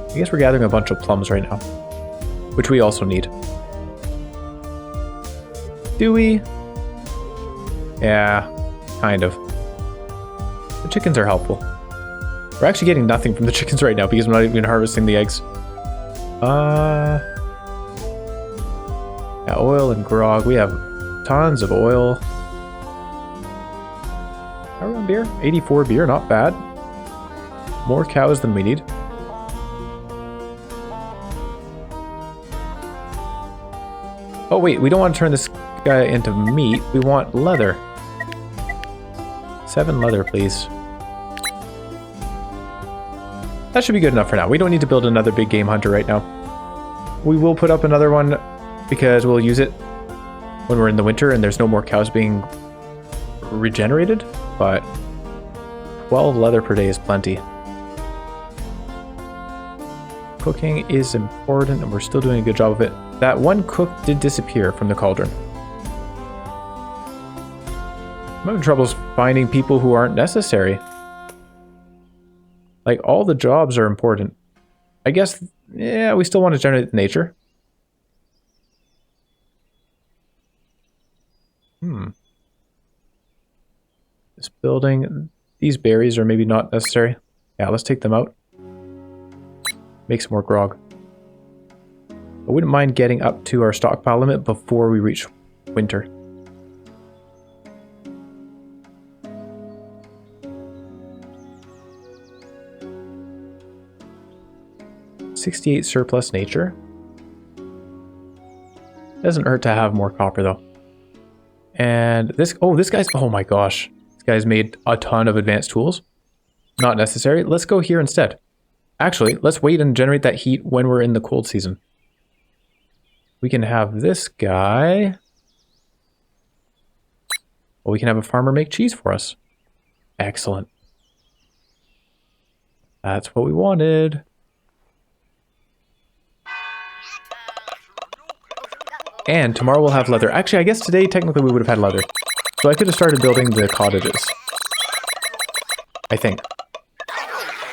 I guess we're gathering a bunch of plums right now, which we also need. Do we? Yeah, kind of. The chickens are helpful. We're actually getting nothing from the chickens right now because we're not even harvesting the eggs. Yeah, oil and grog. We have tons of oil. How are we on beer? 84 beer, not bad. More cows than we need. Oh wait, we don't want to turn this guy into meat. We want leather. 7 leather, please. That should be good enough for now. We don't need to build another big game hunter right now. We will put up another one because we'll use it when we're in the winter and there's no more cows being regenerated, but 12 leather per day is plenty. Cooking is important and we're still doing a good job of it. That 1 cook did disappear from the cauldron. I'm having troubles finding people who aren't necessary. Like, all the jobs are important. I guess, yeah, we still want to generate nature. This building, these berries are maybe not necessary. Yeah, let's take them out. Make some more grog. I wouldn't mind getting up to our stockpile limit before we reach winter. $68 surplus nature. Doesn't hurt to have more copper though. And this, oh, this guy's, oh my gosh. This guy's made a ton of advanced tools. Not necessary. Let's go here instead. Actually, let's wait and generate that heat when we're in the cold season. We can have this guy. Well, we can have a farmer make cheese for us. Excellent. That's what we wanted. And tomorrow we'll have leather. Actually, I guess today technically we would have had leather. So I could have started building the cottages. I think.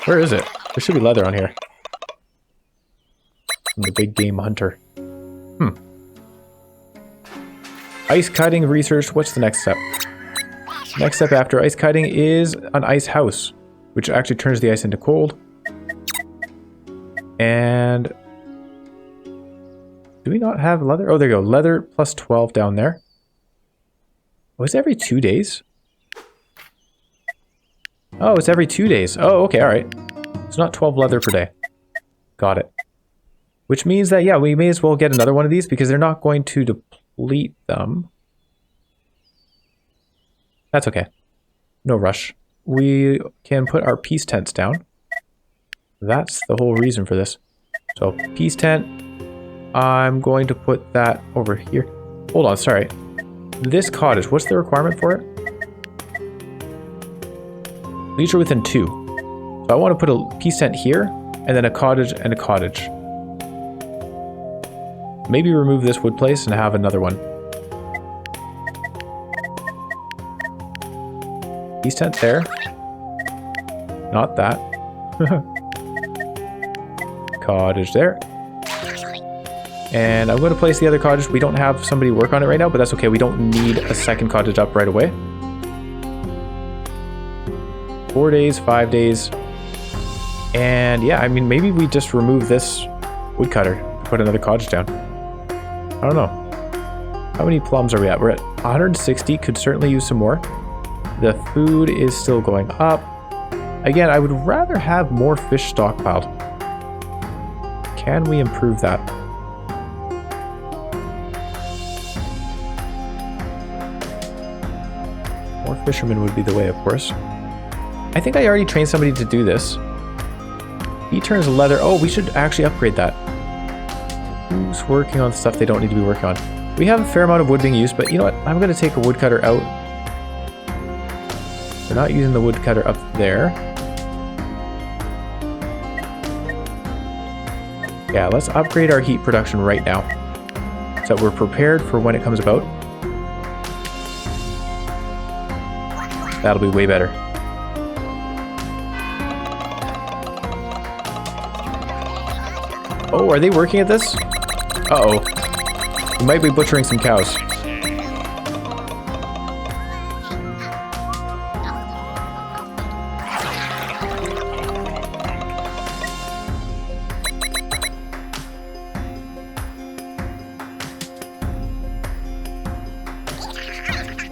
Where is it? There should be leather on here. I'm the big game hunter. Ice cutting research. What's the next step? Next step after ice cutting is an ice house, which actually turns the ice into cold. And do we not have leather? Oh, there you go. Leather plus 12 down there. Oh, it's every 2 days? Oh, it's every 2 days. Oh, okay, all right. It's not 12 leather per day. Got it. Which means that, yeah, we may as well get another one of these because they're not going to deplete them. That's okay. No rush. We can put our peace tents down. That's the whole reason for this. So, peace tent. I'm going to put that over here. Hold on, sorry. This cottage, what's the requirement for it? These are within 2. So I want to put a peace tent here, and then a cottage and a cottage. Maybe remove this wood place and have another one. Peace tent there. Not that. Cottage there. And I'm going to place the other cottage. We don't have somebody work on it right now, but that's okay. We don't need a second cottage up right away. 4 days, 5 days. And yeah, I mean, maybe we just remove this woodcutter, put another cottage down. I don't know. How many plums are we at? We're at 160. Could certainly use some more. The food is still going up. Again, I would rather have more fish stockpiled. Can we improve that? More fishermen would be the way, of course. I think I already trained somebody to do this. He turns leather. Oh, we should actually upgrade that. Who's working on stuff they don't need to be working on? We have a fair amount of wood being used, but you know what? I'm going to take a woodcutter out. We're not using the woodcutter up there. Yeah, let's upgrade our heat production right now, so that we're prepared for when it comes about. That'll be way better. Oh, are they working at this? Uh-oh. We might be butchering some cows.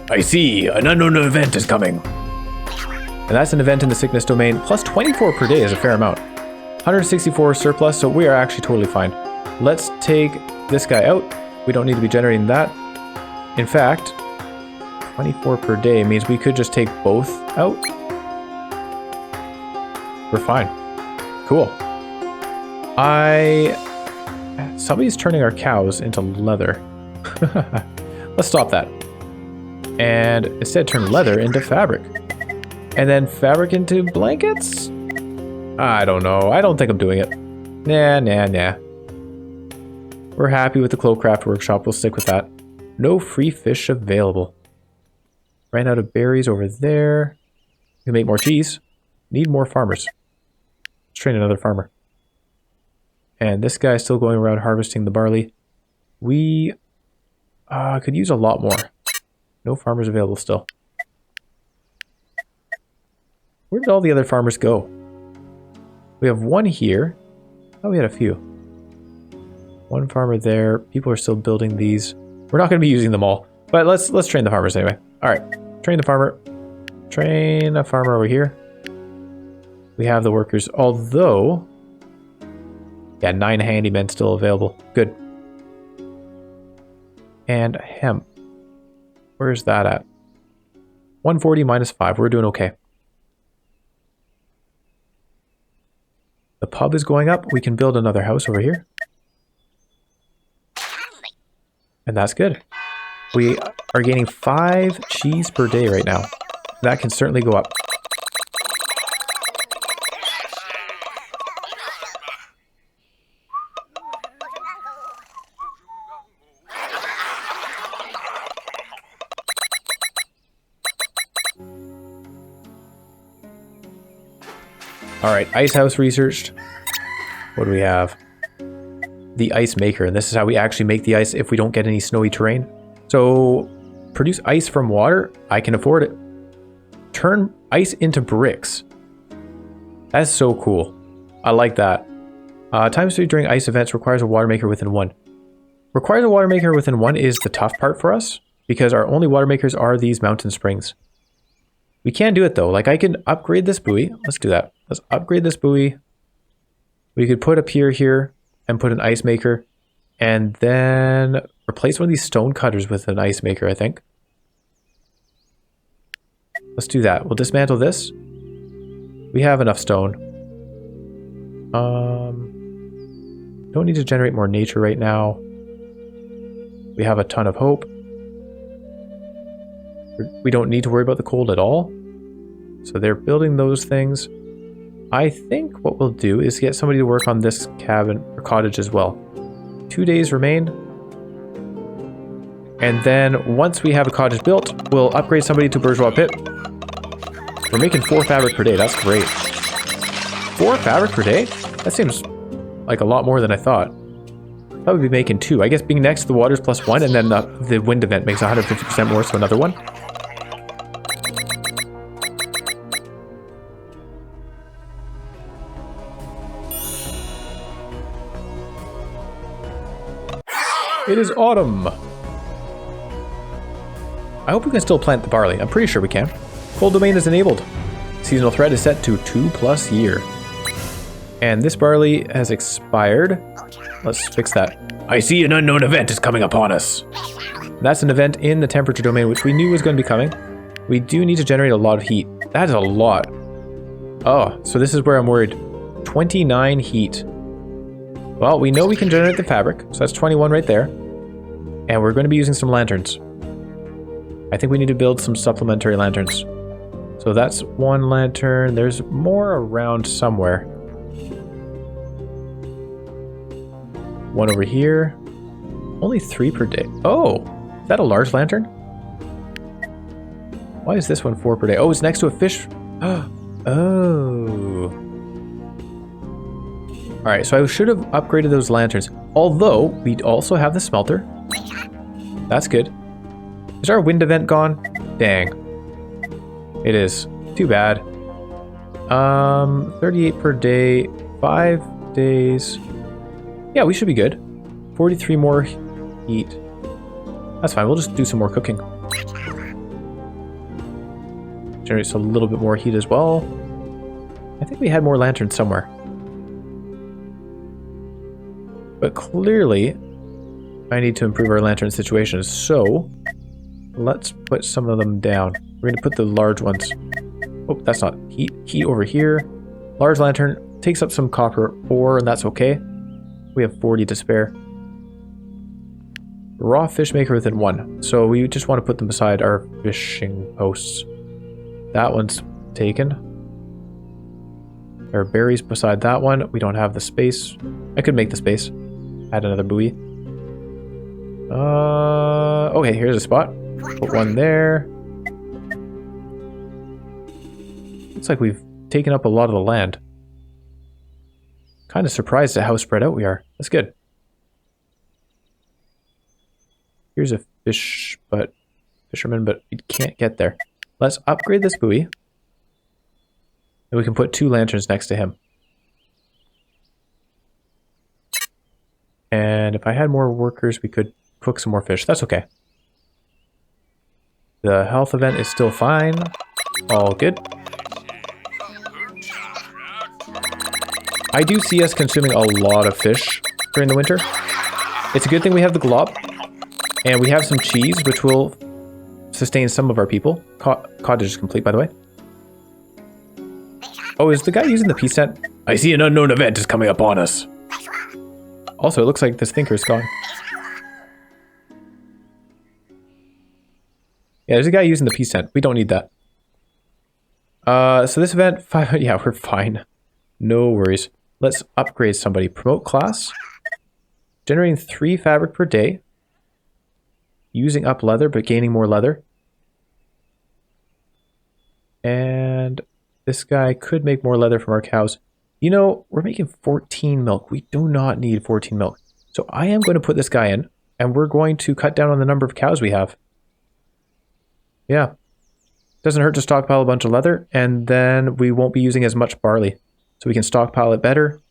I see, an unknown event is coming. And that's an event in the sickness domain. Plus 24 per day is a fair amount. 164 surplus, so we are actually totally fine. Let's take this guy out. We don't need to be generating that. In fact, 24 per day means we could just take both out. We're fine. Cool. Somebody's turning our cows into leather. Let's stop that. And instead turn leather into fabric. And then fabric into blankets? I don't know. I don't think I'm doing it. Nah. We're happy with the Cloakcraft Workshop. We'll stick with that. No free fish available. Ran out of berries over there. We can make more cheese. Need more farmers. Let's train another farmer. And this guy's still going around harvesting the barley. We could use a lot more. No farmers available still. Where did all the other farmers go? We have one here. Oh, we had a few. One farmer there. People are still building these. We're not going to be using them all, but let's train the farmers anyway. All right, train the farmer. Train a farmer over here. We have the workers, although, yeah, 9 handymen still available. Good. And hemp. Where's that at? 140 minus 5. We're doing okay. The pub is going up. We can build another house over here. And that's good. We are gaining 5 cheese per day right now. That can certainly go up. All right, ice house researched. What do we have? The ice maker, and this is how we actually make the ice if we don't get any snowy terrain. So, produce ice from water. I can afford it. Turn ice into bricks. That's so cool. I like that. Time speed during ice events requires a water maker within 1. Requires a water maker within 1 is the tough part for us, because our only water makers are these mountain springs. We can do it though. Like, I can upgrade this buoy. Let's do that. Let's upgrade this buoy. We could put a pier here and put an ice maker, and then replace one of these stone cutters with an ice maker, I think. Let's do that. We'll dismantle this. We have enough stone. Don't need to generate more nature right now. We have a ton of hope. We don't need to worry about the cold at all. So they're building those things. I think what we'll do is get somebody to work on this cabin or cottage as well. 2 days remain. And then once we have a cottage built, we'll upgrade somebody to bourgeois pit. We're making 4 fabric per day. That's great. 4 fabric per day? That seems like a lot more than I thought. That would be making 2. I guess being next to the waters plus 1, and then the wind event makes 150% more, so another 1. It is autumn. I hope we can still plant the barley. I'm pretty sure we can. Cold domain is enabled. Seasonal threat is set to 2+ year. And this barley has expired. Let's fix that. I see an unknown event is coming upon us. That's an event in the temperature domain, which we knew was going to be coming. We do need to generate a lot of heat. That is a lot. Oh, so this is where I'm worried. 29 heat. Well, we know we can generate the fabric, so that's 21 right there. And we're going to be using some lanterns. I think we need to build some supplementary lanterns. So that's 1 lantern. There's more around somewhere. 1 over here. Only 3 per day. Oh, is that a large lantern? Why is this one 4 per day? Oh, it's next to a fish. Oh. Alright, so I should have upgraded those lanterns. Although, we also have the smelter. That's good. Is our wind event gone? Dang. It is. Too bad. 38 per day. 5 days. Yeah, we should be good. 43 more heat. That's fine. We'll just do some more cooking. Generates a little bit more heat as well. I think we had more lanterns somewhere. But clearly, I need to improve our lantern situation. So, let's put some of them down. We're going to put the large ones. Oh, that's not heat. Heat over here. Large lantern takes up some copper ore, and that's okay. We have 40 to spare. Raw fish maker within 1. So we just want to put them beside our fishing posts. That one's taken. There are berries beside that one. We don't have the space. I could make the space. Add another buoy. Okay, here's a spot. Put 1 there. Looks like we've taken up a lot of the land. Kind of surprised at how spread out we are. That's good. Here's a fisherman, but we can't get there. Let's upgrade this buoy. And we can put 2 lanterns next to him. And if I had more workers, we could cook some more fish. That's okay. The health event is still fine. All good. I do see us consuming a lot of fish during the winter. It's a good thing we have the glob. And we have some cheese, which will sustain some of our people. Cottage is complete, by the way. Oh, is the guy using the peace tent? I see an unknown event is coming upon us. Also, it looks like this thinker is gone. Yeah, there's a guy using the peace tent. We don't need that. So this event, yeah, we're fine. No worries. Let's upgrade somebody. Promote class. Generating 3 fabric per day. Using up leather, but gaining more leather. And this guy could make more leather from our cows. You know, we're making 14 milk. We do not need 14 milk. So I am going to put this guy in, and we're going to cut down on the number of cows we have. Yeah. Doesn't hurt to stockpile a bunch of leather, and then we won't be using as much barley. So we can stockpile it better,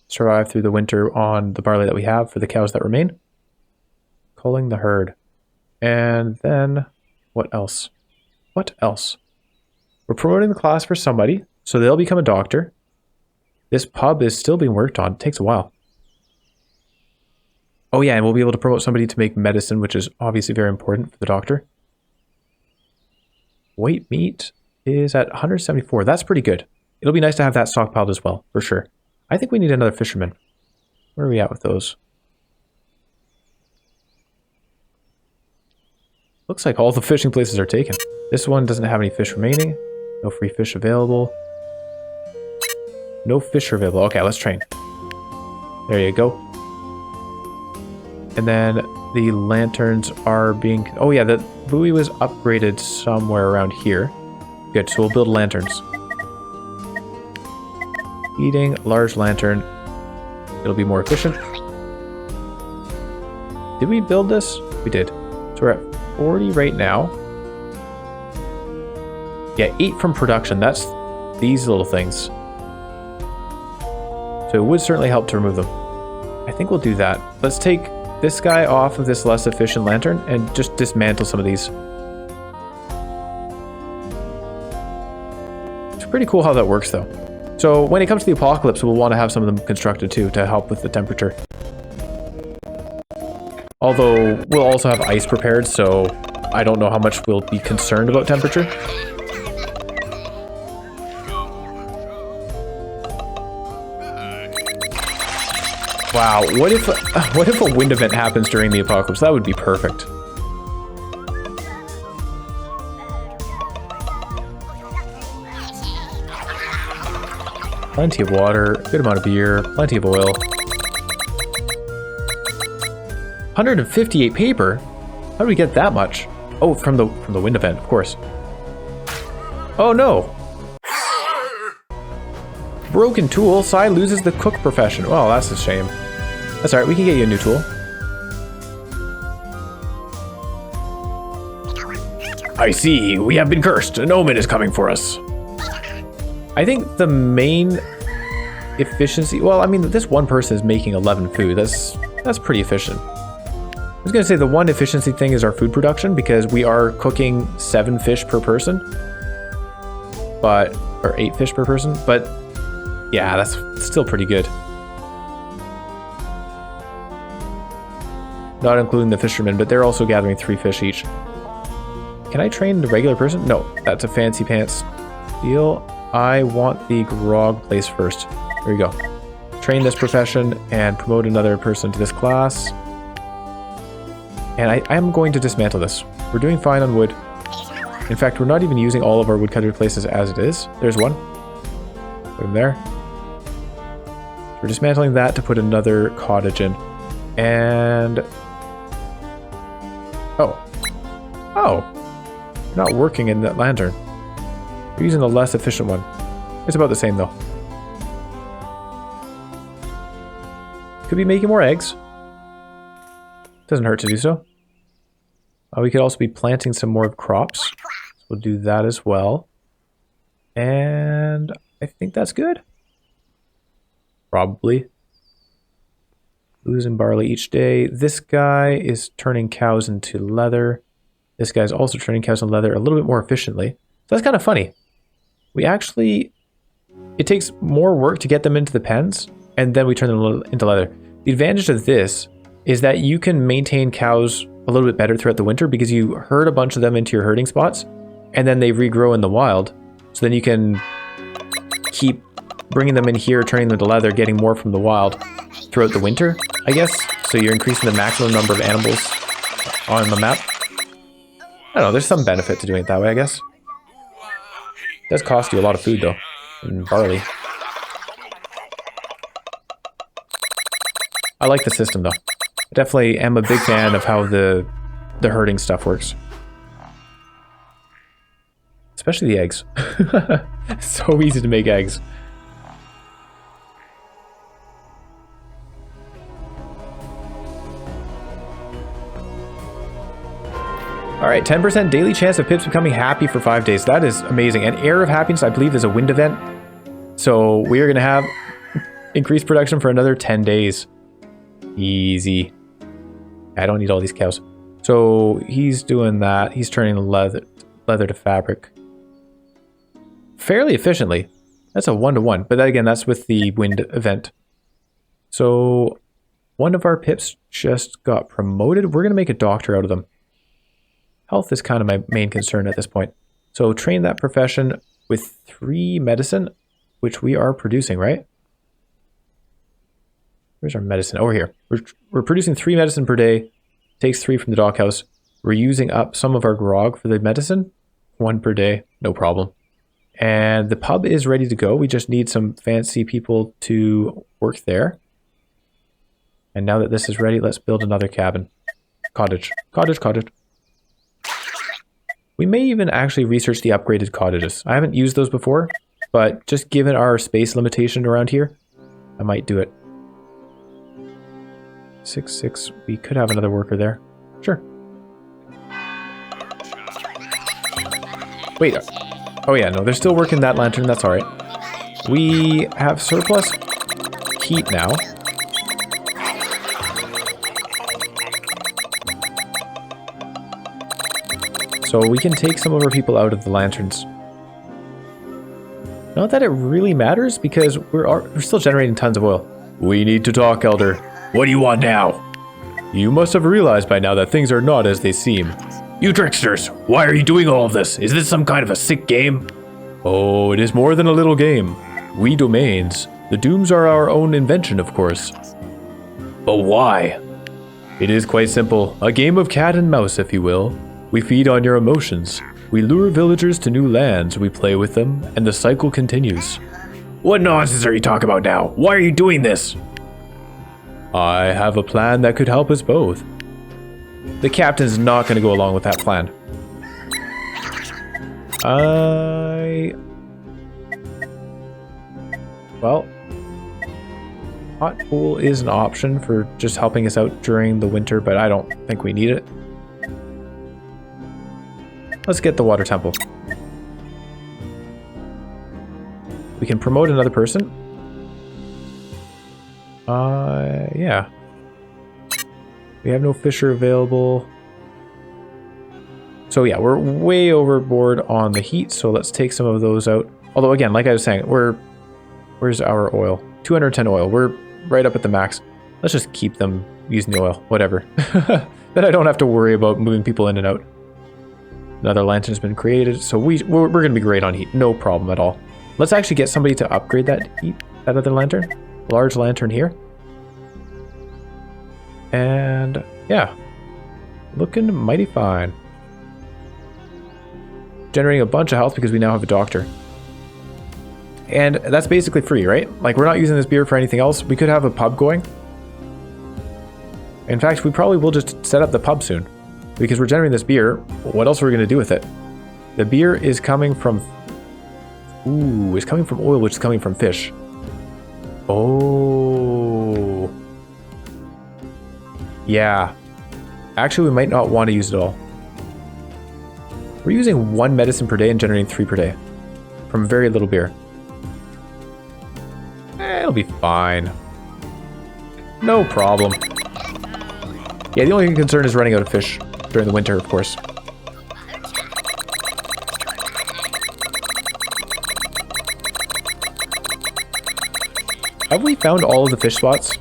survive through the winter on the barley that we have for the cows that remain. Culling the herd. And then, what else? What else? We're promoting the class for somebody, so they'll become a doctor. This pub is still being worked on. It takes a while. Oh yeah, and we'll be able to promote somebody to make medicine, which is obviously very important for the doctor. White meat is at 174. That's pretty good. It'll be nice to have that stockpiled as well, for sure. I think we need another fisherman. Where are we at with those? Looks like all the fishing places are taken. This one doesn't have any fish remaining. No free fish available. No fish available. Okay, let's train. There you go. And then the lanterns are being... Oh yeah, the buoy was upgraded somewhere around here. Good, so we'll build lanterns. Eating large lantern. It'll be more efficient. Did we build this? We did. So we're at 40 right now. Yeah, 8 from production. That's these little things. So it would certainly help to remove them. I think we'll do that. Let's take this guy off of this less efficient lantern and just dismantle some of these. It's pretty cool how that works though. So when it comes to the apocalypse, we'll want to have some of them constructed too to help with the temperature. Although we'll also have ice prepared, so I don't know how much we'll be concerned about temperature. Wow, what if a wind event happens during the apocalypse? That would be perfect. Plenty of water, good amount of beer, plenty of oil. 158 paper? How do we get that much? Oh, from the wind event, of course. Oh no! Broken tool. Sai loses the cook profession. Oh, that's a shame. That's alright, we can get you a new tool. I see, we have been cursed. An omen is coming for us. I think the main efficiency... Well, I mean, this one person is making 11 food. That's pretty efficient. I was going to say the one efficiency thing is our food production, because we are cooking 7 fish per person. But... Or 8 fish per person. But... Yeah, that's still pretty good. Not including the fishermen, but they're also gathering 3 fish each. Can I train the regular person? No, that's a fancy pants deal. I want the grog place first. There you go. Train this profession and promote another person to this class. And I am going to dismantle this. We're doing fine on wood. In fact, we're not even using all of our woodcutter places as it is. There's one. Put him there. We're dismantling that to put another cottage in. And... Oh, not working in that lantern. We're using the less efficient one. It's about the same though. Could be making more eggs. Doesn't hurt to do so. We could also be planting some more crops. We'll do that as well. And I think that's good. Probably. Losing barley each day. This guy is turning cows into leather. This guy's also turning cows into leather a little bit more efficiently. So that's kind of funny. We actually... It takes more work to get them into the pens, and then we turn them into leather. The advantage of this is that you can maintain cows a little bit better throughout the winter because you herd a bunch of them into your herding spots, and then they regrow in the wild. So then you can keep bringing them in here, turning them into leather, getting more from the wild throughout the winter, I guess. So you're increasing the maximum number of animals on the map. I don't know, there's some benefit to doing it that way, I guess. It does cost you a lot of food, though, and barley. I like the system, though. I definitely am a big fan of how the herding stuff works. Especially the eggs. It's so easy to make eggs. Alright, 10% daily chance of pips becoming happy for 5 days. That is amazing. And Air of Happiness, I believe, is a wind event. So we are going to have increased production for another 10 days. Easy. I don't need all these cows. So he's doing that. He's turning leather to fabric. Fairly efficiently. That's a 1-to-1. But again, that's with the wind event. So one of our pips just got promoted. We're going to make a doctor out of them. Health is kind of my main concern at this point. So train that profession with 3 medicine, which we are producing, right? Where's our medicine? Over here. We're producing 3 medicine per day. Takes 3 from the dock house. We're using up some of our grog for the medicine. 1 per day. No problem. And the pub is ready to go. We just need some fancy people to work there. And now that this is ready, let's build another cabin. Cottage. Cottage, cottage. We may even actually research the upgraded cottages. I haven't used those before, but just given our space limitation around here, I might do it. 6, we could have another worker there. Sure. Wait. Oh yeah, no, they're still working that lantern. That's all right. We have surplus heat now. So we can take some of our people out of the lanterns. Not that it really matters because we're still generating tons of oil. We need to talk, Elder. What do you want now? You must have realized by now that things are not as they seem. You tricksters! Why are you doing all of this? Is this some kind of a sick game? Oh, it is more than a little game. We domains. The dooms are our own invention, of course. But why? It is quite simple. A game of cat and mouse, if you will. We feed on your emotions. We lure villagers to new lands, we play with them, and the cycle continues. What nonsense are you talking about now? Why are you doing this? I have a plan that could help us both. The captain's not going to go along with that plan. Well, hot pool is an option for just helping us out during the winter, but I don't think we need it. Let's get the water temple. We can promote another person. Yeah. We have no fisher available. So yeah, we're way overboard on the heat, so let's take some of those out. Although again, like I was saying, where's our oil? 210 oil. We're right up at the max. Let's just keep them using the oil, whatever. Then I don't have to worry about moving people in and out. Another lantern's been created, so we're going to be great on heat. No problem at all. Let's actually get somebody to upgrade that heat, that other lantern. Large lantern here. And yeah, looking mighty fine. Generating a bunch of health because we now have a doctor. And that's basically free, right? Like, we're not using this beer for anything else. We could have a pub going. In fact, we probably will just set up the pub soon. Because we're generating this beer, what else are we going to do with it? The beer is coming from... Ooh, it's coming from oil, which is coming from fish. Oh. Yeah. Actually, we might not want to use it all. We're using 1 medicine per day and generating 3 per day. From very little beer. It'll be fine. No problem. Yeah, the only concern is running out of fish. During the winter, of course. Have we found all of the fish spots?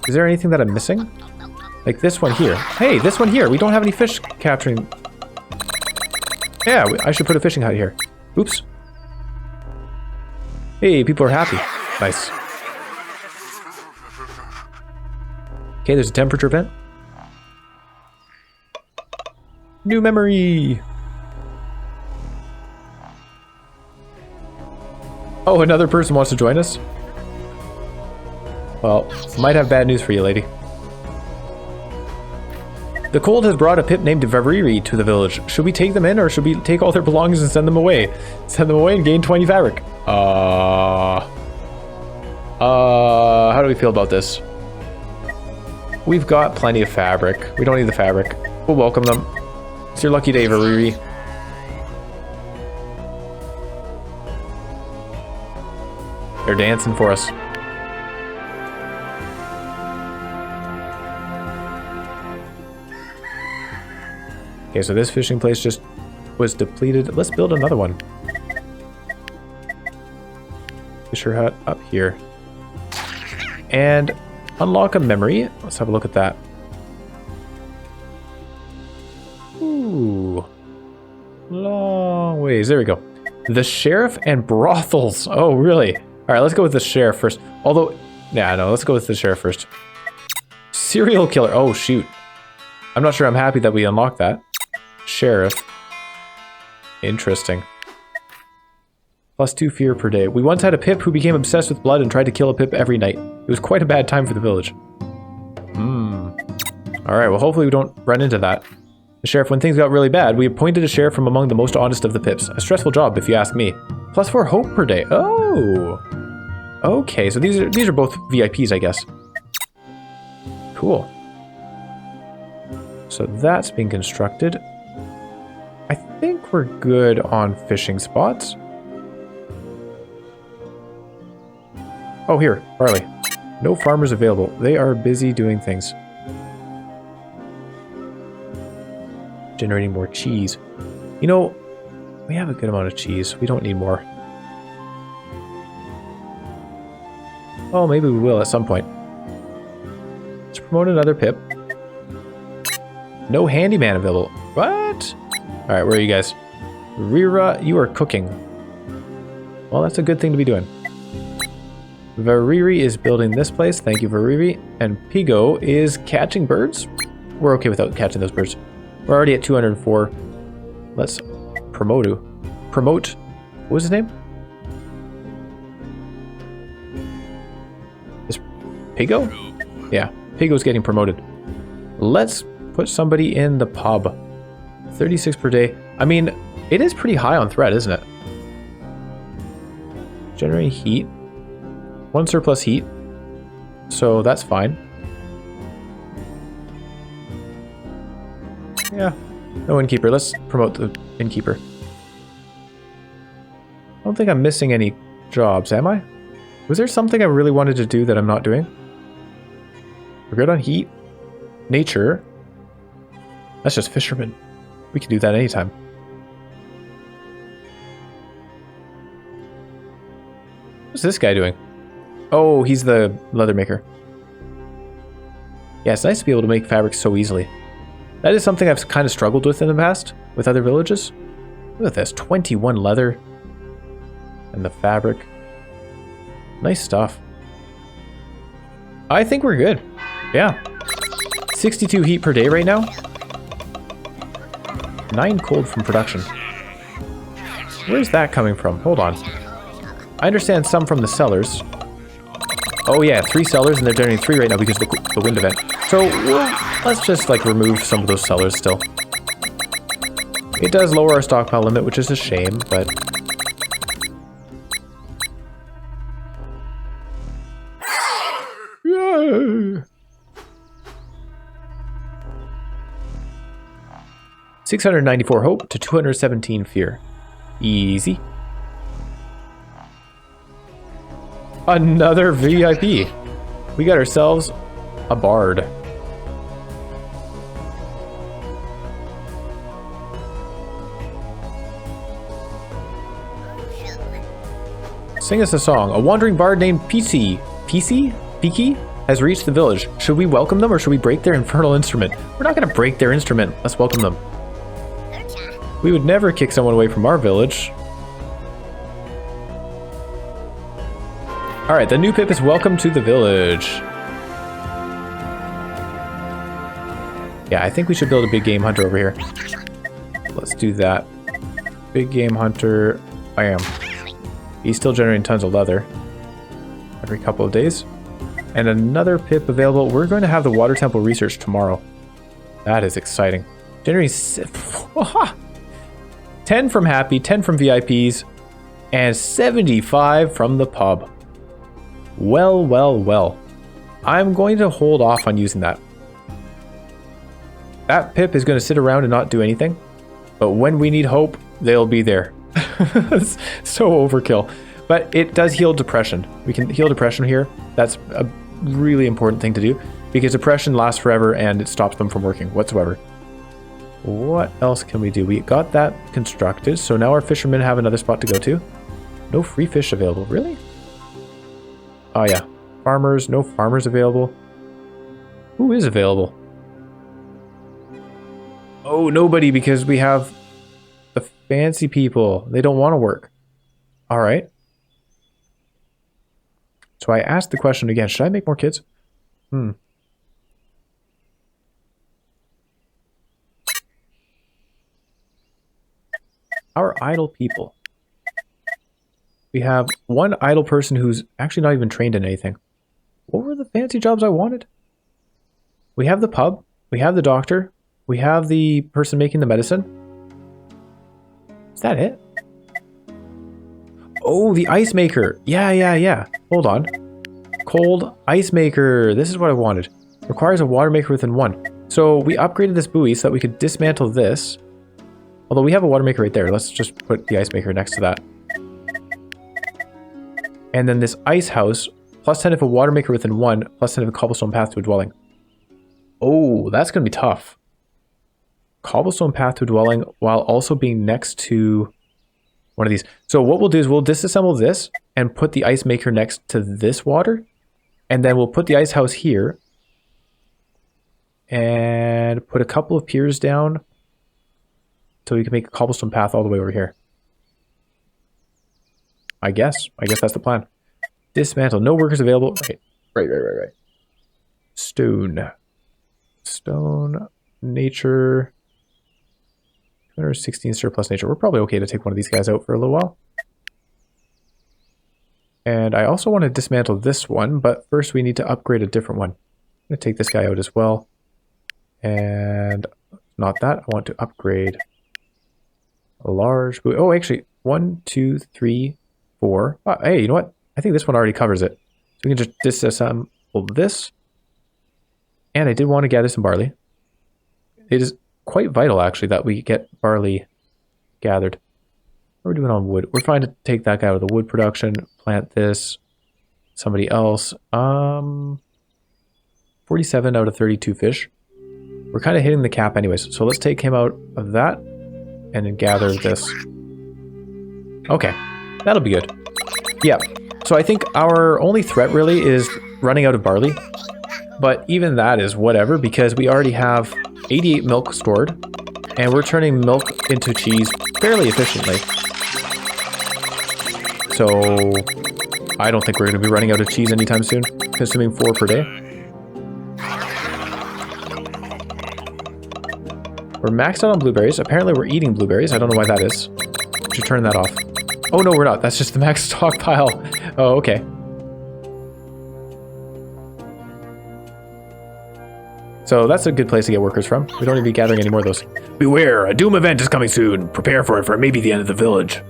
Is there anything that I'm missing? Like this one here. Hey, this one here. We don't have any fish capturing. Yeah, I should put a fishing hut here. Oops. Hey, people are happy. Nice. Okay, there's a temperature vent. New memory! Oh, another person wants to join us? Well, might have bad news for you, lady. The cold has brought a pip named Variri to the village. Should we take them in, or should we take all their belongings and send them away? Send them away and gain 20 fabric. How do we feel about this? We've got plenty of fabric. We don't need the fabric. We'll welcome them. It's your lucky day, Variri. They're dancing for us. Okay, so this fishing place just was depleted. Let's build another one. Fisher hut up here. And unlock a memory. Let's have a look at that. Ooh. Long ways. There we go. The sheriff and brothels. Oh, really? All right, let's go with the sheriff first. Although, Yeah, no, let's go with the sheriff first. Serial killer. Oh, shoot. I'm not sure I'm happy that we unlocked that. Sheriff. Interesting. +2 fear per day. We once had a pip who became obsessed with blood and tried to kill a pip every night. It was quite a bad time for the village. Alright, well hopefully we don't run into that. The sheriff, when things got really bad, we appointed a sheriff from among the most honest of the pips. A stressful job, if you ask me. +4 hope per day. Oh! Okay, so these are both VIPs, I guess. Cool. So that's being constructed. I think we're good on fishing spots. Oh, here, barley. No farmers available. They are busy doing things. Generating more cheese. You know, we have a good amount of cheese. We don't need more. Oh, maybe we will at some point. Let's promote another pip. No handyman available. What? Alright, where are you guys? Rira, you are cooking. Well, that's a good thing to be doing. Variri is building this place. Thank you, Variri. And Pigo is catching birds. We're okay without catching those birds. We're already at 204. Let's promote. What was his name? Is Pigo? Yeah, Pigo's getting promoted. Let's put somebody in the pub. 36 per day. I mean, it is pretty high on threat, isn't it? Generating heat. 1 surplus heat. So that's fine. Yeah. No innkeeper. Let's promote the innkeeper. I don't think I'm missing any jobs, am I? Was there something I really wanted to do that I'm not doing? We're good on heat. Nature. That's just fishermen. We can do that anytime. What's this guy doing? Oh, he's the leather maker. Yeah, it's nice to be able to make fabric so easily. That is something I've kind of struggled with in the past, with other villages. Look at this, 21 leather. And the fabric. Nice stuff. I think we're good. Yeah. 62 heat per day right now. 9 cold from production. Where's that coming from? Hold on. I understand some from the cellars. Oh yeah, 3 cellars, and they're generating 3 right now because of the wind event. So let's just like remove some of those cellars still. It does lower our stockpile limit, which is a shame, but... Yay! 694 hope to 217 fear. Easy. Another VIP. We got ourselves a bard. Sing us a song. A wandering bard named Piki has reached the village. Should we welcome them or should we break their infernal instrument? We're not going to break their instrument. Let's welcome them. We would never kick someone away from our village. Alright, the new pip is welcome to the village. Yeah, I think we should build a big game hunter over here. Let's do that. Big game hunter. Bam. He's still generating tons of leather. Every couple of days. And another pip available. We're going to have the water temple research tomorrow. That is exciting. Generating 10 from happy, 10 from VIPs, and 75 from the pub. Well, well, well. I'm going to hold off on using that. That pip is going to sit around and not do anything. But when we need hope, they'll be there. It's so overkill. But it does heal depression. We can heal depression here. That's a really important thing to do. Because depression lasts forever and it stops them from working whatsoever. What else can we do? We got that constructed. So now our fishermen have another spot to go to. No free fish available. Really? Oh yeah. Farmers. No farmers available. Who is available? Oh, nobody, because we have the fancy people. They don't want to work. All right. So I asked the question again, should I make more kids? Our idle people. We have one idle person who's actually not even trained in anything. What were the fancy jobs I wanted? We have the pub. We have the doctor. We have the person making the medicine. Is that it? Oh, the ice maker. Yeah. Hold on. Cold ice maker. This is what I wanted. Requires a water maker within 1. So we upgraded this buoy so that we could dismantle this. Although we have a water maker right there. Let's just put the ice maker next to that. And then this ice house, plus 10 if a water maker within 1, plus 10 if a cobblestone path to a dwelling. Oh, that's going to be tough. Cobblestone path to a dwelling while also being next to one of these. So what we'll do is we'll disassemble this and put the ice maker next to this water. And then we'll put the ice house here. And put a couple of piers down so we can make a cobblestone path all the way over here. I guess that's the plan. Dismantle. No workers available. Right. Stone. Nature. 216 surplus nature. We're probably okay to take one of these guys out for a little while. And I also want to dismantle this one, but first we need to upgrade a different one. I'm going to take this guy out as well. And not that. I want to upgrade a large... Oh, actually, 1, 2, 3, 4. Oh, hey, you know what? I think this one already covers it. So we can just disassemble this. And I did want to gather some barley. It is quite vital, actually, that we get barley gathered. What are we doing on wood? We're fine to take that guy out of the wood production. Plant this. Somebody else. 47 out of 32 fish. We're kind of hitting the cap anyways. So let's take him out of that. And then gather this. Okay. That'll be good. Yeah. So I think our only threat really is running out of barley. But even that is whatever, because we already have 88 milk stored. And we're turning milk into cheese fairly efficiently. So I don't think we're going to be running out of cheese anytime soon. Consuming 4 per day. We're maxed out on blueberries. Apparently we're eating blueberries. I don't know why that is. We should turn that off. Oh no, we're not. That's just the max stockpile. Oh, okay. So that's a good place to get workers from. We don't need to be gathering any more of those. Beware, a doom event is coming soon. Prepare for it, for it may be the end of the village.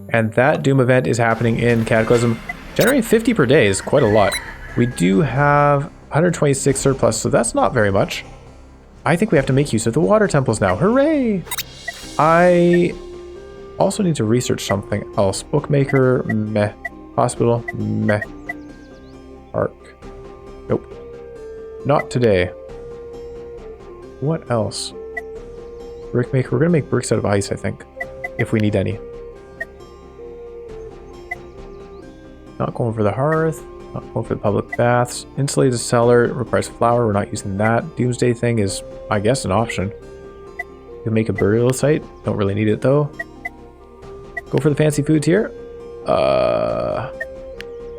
And that doom event is happening in Cataclysm. Generating 50 per day is quite a lot. We do have 126 surplus, so that's not very much. I think we have to make use of the water temples now. Hooray! I also need to research something else. Bookmaker, meh. Hospital, meh. Arc. Nope. Not today. What else? Brickmaker. We're going to make bricks out of ice, I think. If we need any. Not going for the hearth. Not going for the public baths. Insulated cellar. It requires flour. We're not using that. Doomsday thing is, I guess, an option. We can make a burial site. Don't really need it, though. Go for the fancy foods here.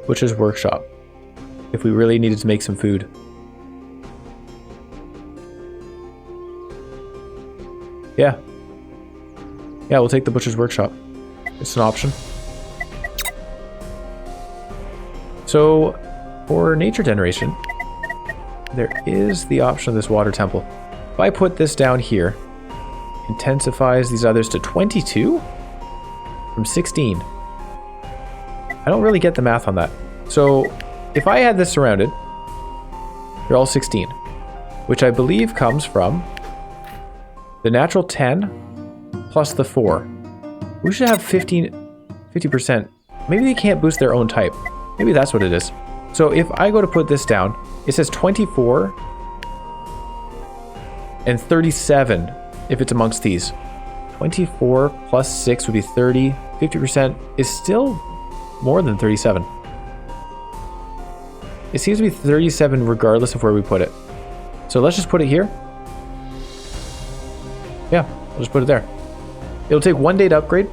Butcher's workshop. If we really needed to make some food. Yeah. Yeah, we'll take the butcher's workshop. It's an option. So, for nature generation, there is the option of this water temple. If I put this down here, intensifies these others to 22 from 16. I don't really get the math on that. So, if I had this surrounded, they're all 16, which I believe comes from the natural 10 plus the 4. We should have 50%. Maybe they can't boost their own type. Maybe that's what it is. So if I go to put this down, it says 24 and 37 if it's amongst these. 24 plus 6 would be 30. 50% is still more than 37. It seems to be 37 regardless of where we put it. So let's just put it here. Yeah, we'll just put it there. It'll take 1 day to upgrade,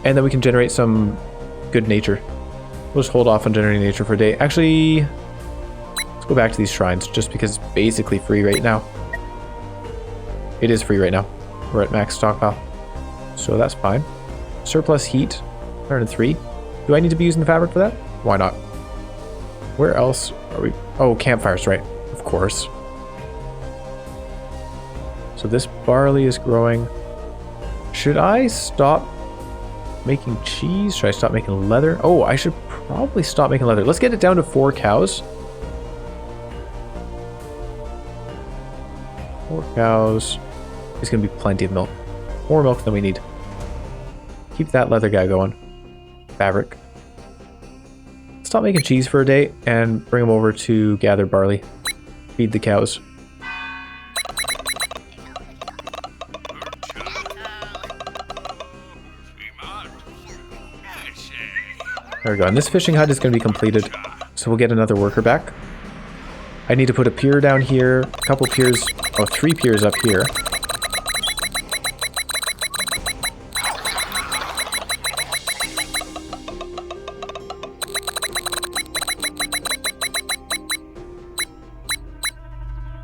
and then we can generate some good nature. We'll just hold off on generating nature for a day. Actually, let's go back to these shrines just because it's basically free right now. It is free right now. We're at max stockpile. So that's fine. Surplus heat, 103. Do I need to be using the fabric for that? Why not? Where else are we? Oh, campfires, right. Of course. So this barley is growing. Should I stop making cheese? Should I stop making leather? Oh, I should probably stop making leather. Let's get it down to 4 cows. 4 cows. There's going to be plenty of milk. More milk than we need. Keep that leather guy going. Fabric. Stop making cheese for a day and bring them over to gather barley. Feed the cows. There we go. And this fishing hut is going to be completed. So we'll get another worker back. I need to put a pier down here. A couple piers. Oh, 3 piers up here.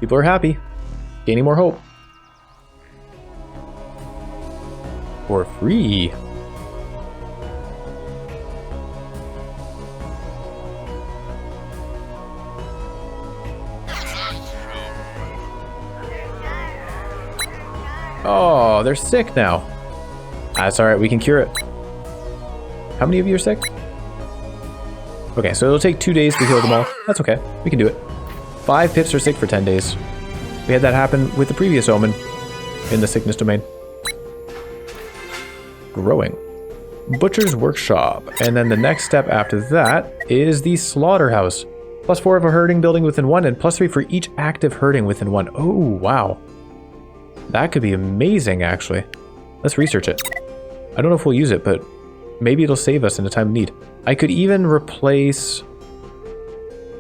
People are happy. Gaining more hope. For free. Oh, they're sick now. That's alright, we can cure it. How many of you are sick? Okay, so it'll take 2 days to heal them all. That's okay, we can do it. 5 pips are sick for 10 days. We had that happen with the previous omen in the sickness domain. Growing. Butcher's workshop. And then the next step after that is the slaughterhouse. +4 of a herding building within 1 and +3 for each active herding within 1. Oh, wow. That could be amazing, actually. Let's research it. I don't know if we'll use it, but maybe it'll save us in a time of need. I could even replace...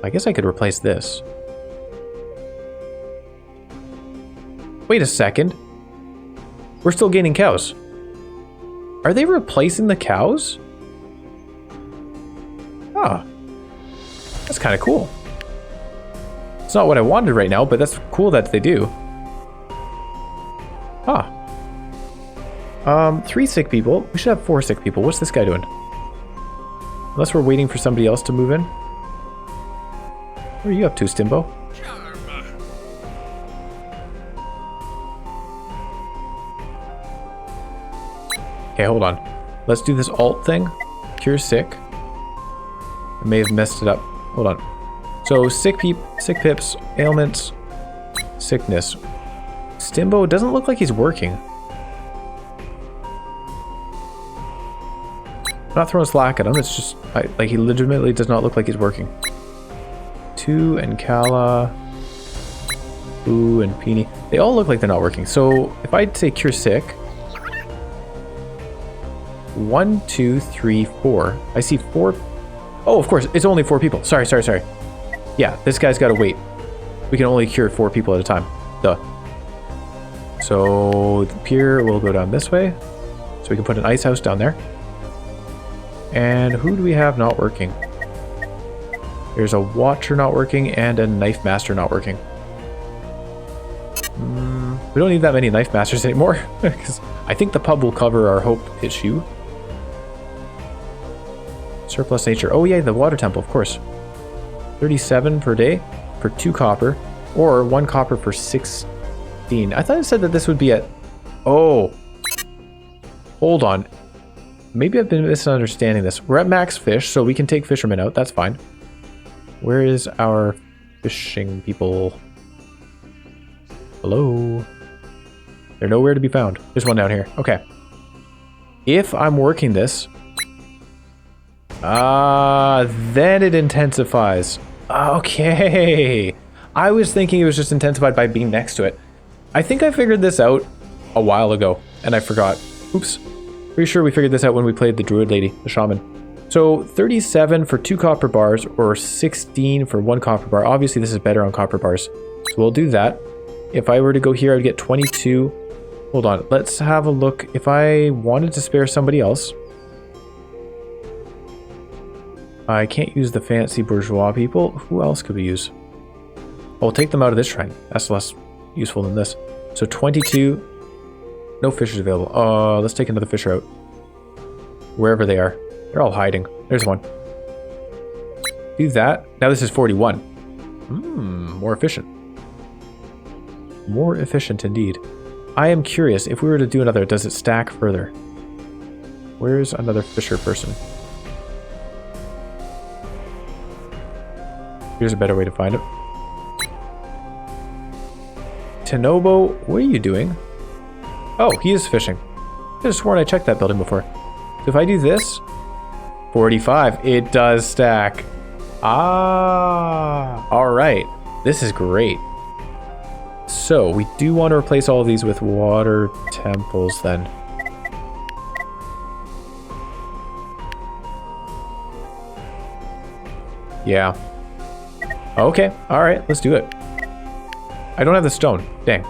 I guess I could replace this. Wait a second. We're still gaining cows. Are they replacing the cows? Ah. That's kind of cool. It's not what I wanted right now, but that's cool that they do. Ah. 3 sick people. We should have 4 sick people. What's this guy doing? Unless we're waiting for somebody else to move in. What are you up to, Stimbo? Okay, hold on. Let's do this alt thing. Cure sick. I may have messed it up. Hold on. So sick pips, ailments, sickness. Stimbo doesn't look like he's working. I'm not throwing slack at him. It's just like he legitimately does not look like he's working. 2 and Kala, Boo and Peony. They all look like they're not working. So if I'd say cure sick. 1, 2, 3, 4. I see 4. Oh, of course, it's only 4 people. Sorry. Yeah, this guy's got to wait. We can only cure 4 people at a time. Duh. So the pier will go down this way. So we can put an ice house down there. And who do we have not working? There's a watcher not working and a knife master not working. We don't need that many knife masters anymore. Because I think the pub will cover our hope issue. Surplus nature. Oh yeah, the water temple, of course. 37 per day for 2 copper. Or 1 copper for 16. I thought it said that this would be at... Oh. Hold on. Maybe I've been misunderstanding this. We're at max fish, so we can take fishermen out. That's fine. Where is our fishing people? Hello? They're nowhere to be found. There's one down here. Okay. If I'm working this... then it intensifies. Okay. I was thinking it was just intensified by being next to it. I think I figured this out a while ago, and I forgot. Oops. Pretty sure we figured this out when we played the druid lady, the shaman. So 37 for 2 copper bars, or 16 for 1 copper bar. Obviously, this is better on copper bars. So we'll do that. If I were to go here, I would get 22. Hold on. Let's have a look. If I wanted to spare somebody else... I can't use the fancy bourgeois people. Who else could we use? Oh, we'll take them out of this shrine. That's less useful than this. So 22. No fishers available. Let's take another fisher out. Wherever they are. They're all hiding. There's one. Do that. Now this is 41. More efficient. More efficient indeed. I am curious, if we were to do another, does it stack further? Where's another fisher person? Here's a better way to find it. Tenobo, what are you doing? Oh, he is fishing. I could have sworn I checked that building before. So if I do this, 45, it does stack. Ah, all right. This is great. So we do want to replace all of these with water temples then. Yeah. Okay, all right, let's do it. I don't have the stone. Dang.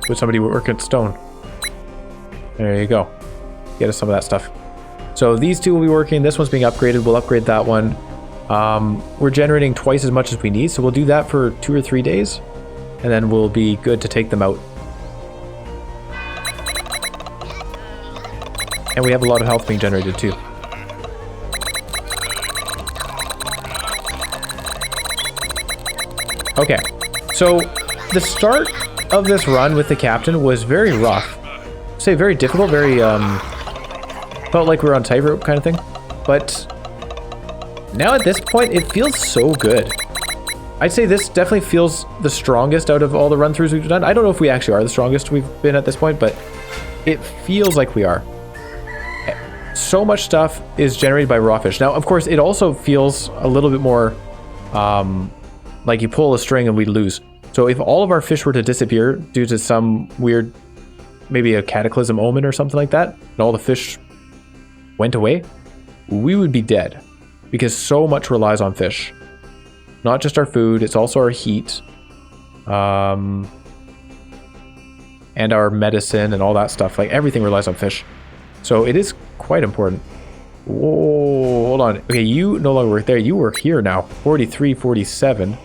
Would somebody work at stone? There you go. Get us some of that stuff. So these two will be working. This one's being upgraded. We'll upgrade that one. We're generating twice as much as we need, so we'll do that for 2 or 3 days, and then we'll be good to take them out. And we have a lot of health being generated too. Okay, so the start of this run with the captain was very rough. I'd say very difficult, very felt like we were on tightrope kind of thing. But now at this point, it feels so good. I'd say this definitely feels the strongest out of all the run-throughs we've done. I don't know if we actually are the strongest we've been at this point, but it feels like we are. So much stuff is generated by raw fish. Now, of course, it also feels a little bit more like you pull a string and we lose. So if all of our fish were to disappear due to some weird, maybe a cataclysm omen or something like that, and all the fish went away, we would be dead. Because so much relies on fish. Not just our food, it's also our heat. And our medicine and all that stuff. Like, everything relies on fish. So it is quite important. Whoa, hold on. Okay, you no longer work there. You work here now. 43, 47.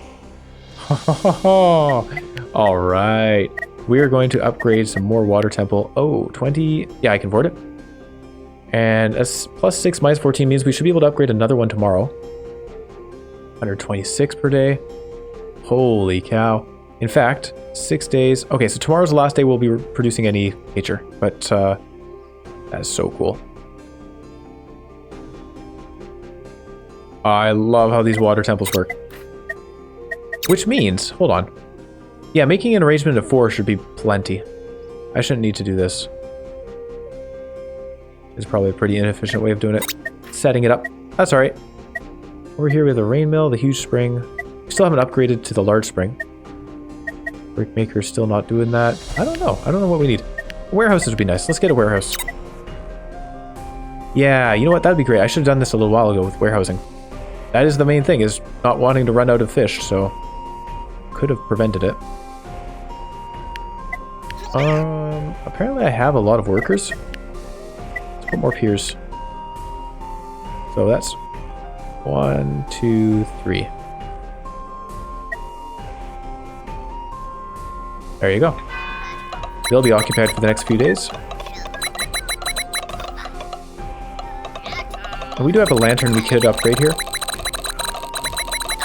All right. We are going to upgrade some more water temple. Oh, 20. Yeah, I can afford it. And plus 6 minus 14 means we should be able to upgrade another one tomorrow. 126 per day. Holy cow. In fact, 6 days. Okay, so tomorrow's the last day we'll be producing any nature. But that is so cool. I love how these water temples work. Which means, hold on. Yeah, making an arrangement of 4 should be plenty. I shouldn't need to do this. It's probably a pretty inefficient way of doing it. Setting it up. That's all right. Over here we have the rain mill, the huge spring. We still haven't upgraded to the large spring. Brickmaker's still not doing that. I don't know. I don't know what we need. Warehouses would be nice. Let's get a warehouse. Yeah, you know what? That'd be great. I should have done this a little while ago with warehousing. That is the main thing, is not wanting to run out of fish, so could have prevented it. Apparently I have a lot of workers. Let's put more piers. So that's 1, 2, 3. There you go. They'll be occupied for the next few days. And we do have a lantern we could upgrade here.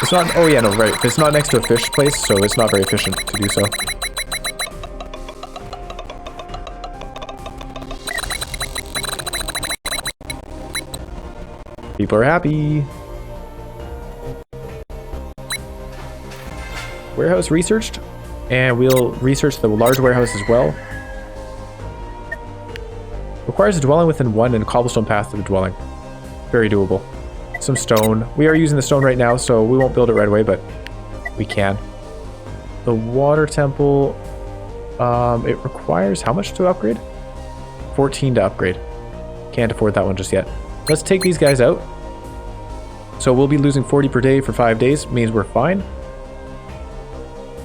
It's not, oh yeah, no, right. It's not next to a fish place, so it's not very efficient to do so. People are happy. Warehouse researched, and we'll research the large warehouse as well. Requires a dwelling within 1 and a cobblestone path to the dwelling. Very doable. Some stone. We are using the stone right now, so we won't build it right away, but we can. The water temple, it requires how much to upgrade? 14 to upgrade. Can't afford that one just yet. Let's take these guys out. So we'll be losing 40 per day for 5 days. Means we're fine.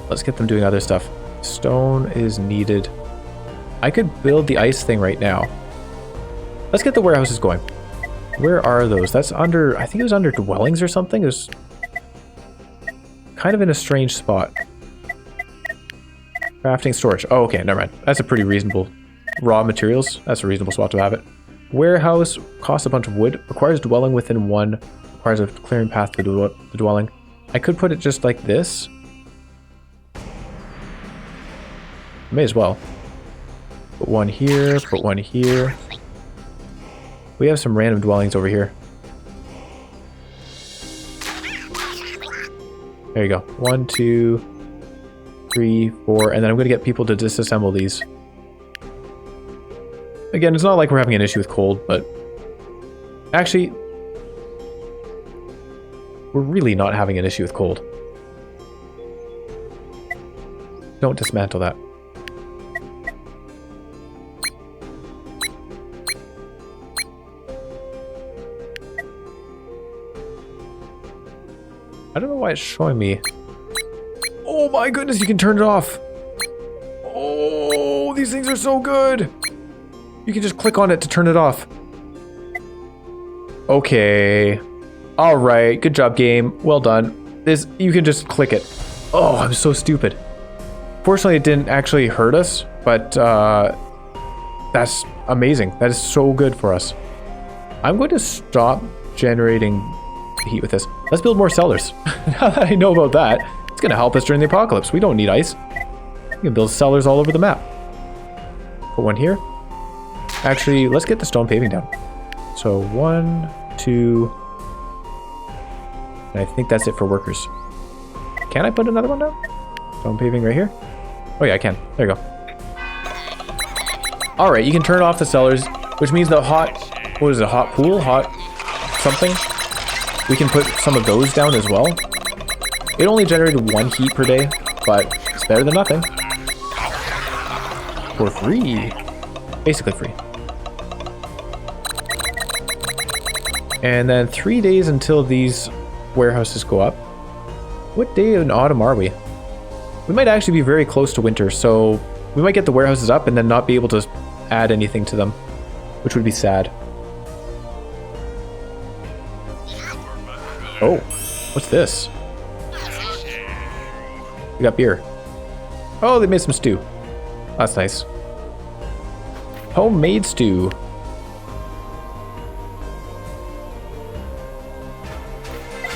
Let's get them doing other stuff. Stone is needed. I could build the ice thing right now. Let's get the warehouses going. Where are those? That's under, I think it was under dwellings or something. It was kind of in a strange spot. Crafting, storage. Oh, okay, never mind. That's a pretty reasonable. Raw materials. That's a reasonable spot to have it. Warehouse costs a bunch of wood. Requires dwelling within one. Requires a clearing path to the dwelling. I could put it just like this. May as well. Put one here. Put one here. We have some random dwellings over here. There you go. 1, 2, 3, 4. And then I'm going to get people to disassemble these. Again, it's not like we're having an issue with cold, but actually, we're really not having an issue with cold. Don't dismantle that. I don't know why it's showing me. Oh my goodness, you can turn it off. Oh, these things are so good. You can just click on it to turn it off. Okay. All right. Good job, game. Well done. You can just click it. Oh, I'm so stupid. Fortunately, it didn't actually hurt us, but that's amazing. That is so good for us. I'm going to stop generating heat with this. Let's build more cellars. Now that I know about that, it's going to help us during the apocalypse. We don't need ice. We can build cellars all over the map. Put one here. Actually, let's get the stone paving down. So 1, 2, and I think that's it for workers. Can I put another one down? Stone paving right here? Oh yeah, I can. There you go. All right, you can turn off the cellars, which means the hot, what is it, hot pool, hot something? We can put some of those down as well. It only generated 1 heat per day, but it's better than nothing. For free. Basically free. And then 3 days until these warehouses go up. What day in autumn are we? We might actually be very close to winter, so we might get the warehouses up and then not be able to add anything to them, which would be sad. Oh, what's this? We got beer. Oh, they made some stew. That's nice. Homemade stew.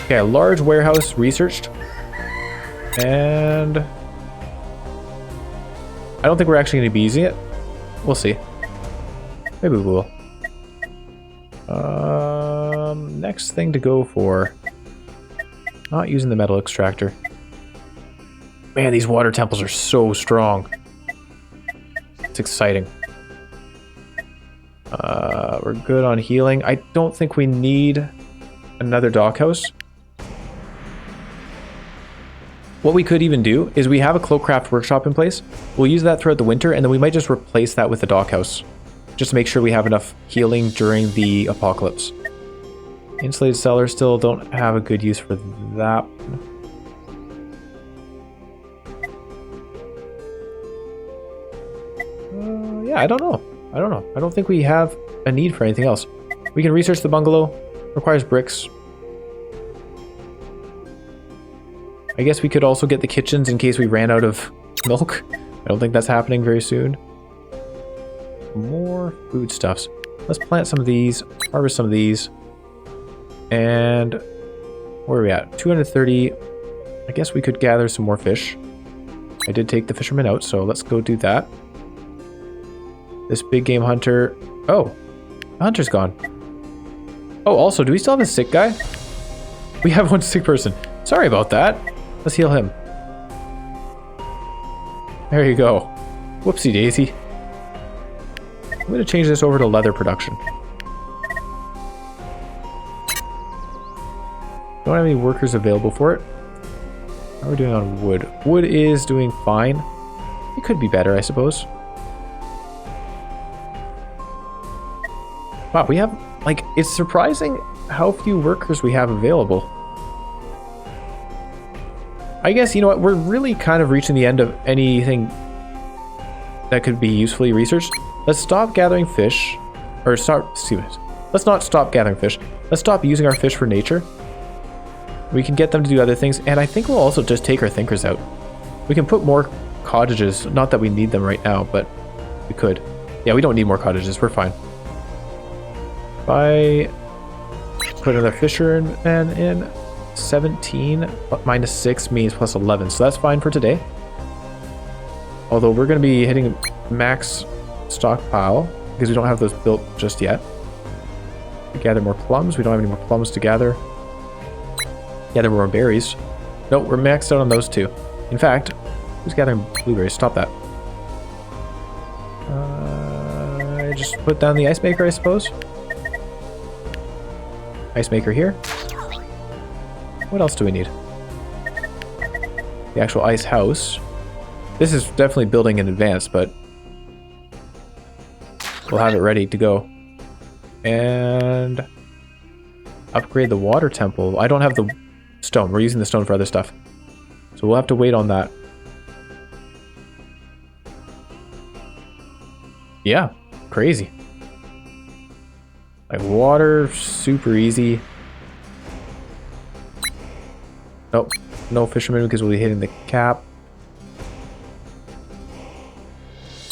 Okay, a large warehouse researched. And I don't think we're actually going to be using it. We'll see. Maybe we will. Next thing to go for. Not using the metal extractor. Man, these water temples are so strong. It's exciting. We're good on healing. I don't think we need another dock house. What we could even do is we have a cloakcraft workshop in place. We'll use that throughout the winter, and then we might just replace that with the dock house. Just to make sure we have enough healing during the apocalypse. Insulated cellar, still don't have a good use for that one. Yeah, I don't know. I don't think we have a need for anything else. We can research the bungalow. Requires bricks. I guess we could also get the kitchens in case we ran out of milk. I don't think that's happening very soon. More foodstuffs. Let's plant some of these, harvest some of these. And where are we at? 230. I guess we could gather some more fish. I did take the fisherman out, so let's go do that. This big game hunter. Oh, the hunter's gone. Oh, also, do we still have a sick guy? We have one sick person. Sorry about that. Let's heal him. There you go. Whoopsie daisy. I'm going to change this over to leather production. Don't have any workers available for it. How are we doing on wood? Wood is doing fine. It could be better, I suppose. Wow, we have, like, it's surprising how few workers we have available. I guess, you know what, we're really kind of reaching the end of anything that could be usefully researched. Let's stop gathering fish, or start, Let's not stop gathering fish. Let's stop using our fish for nature. We can get them to do other things, and I think we'll also just take our thinkers out. We can put more cottages, not that we need them right now, but we could. Yeah, we don't need more cottages, we're fine. If I put another fisherman in, 17 minus 6 means plus 11, so that's fine for today. Although we're going to be hitting max stockpile because we don't have those built just yet. We gather more plums. We don't have any more plums to gather. Gather more berries. Nope, we're maxed out on those two. In fact, who's gathering blueberries? Stop that. Just put down the ice maker, I suppose. Ice maker here. What else do we need? The actual ice house. This is definitely building in advance, but we'll have it ready to go. And upgrade the water temple. I don't have the stone. We're using the stone for other stuff. So we'll have to wait on that. Yeah, crazy. Like water, super easy. Nope, no fishermen because we'll be hitting the cap.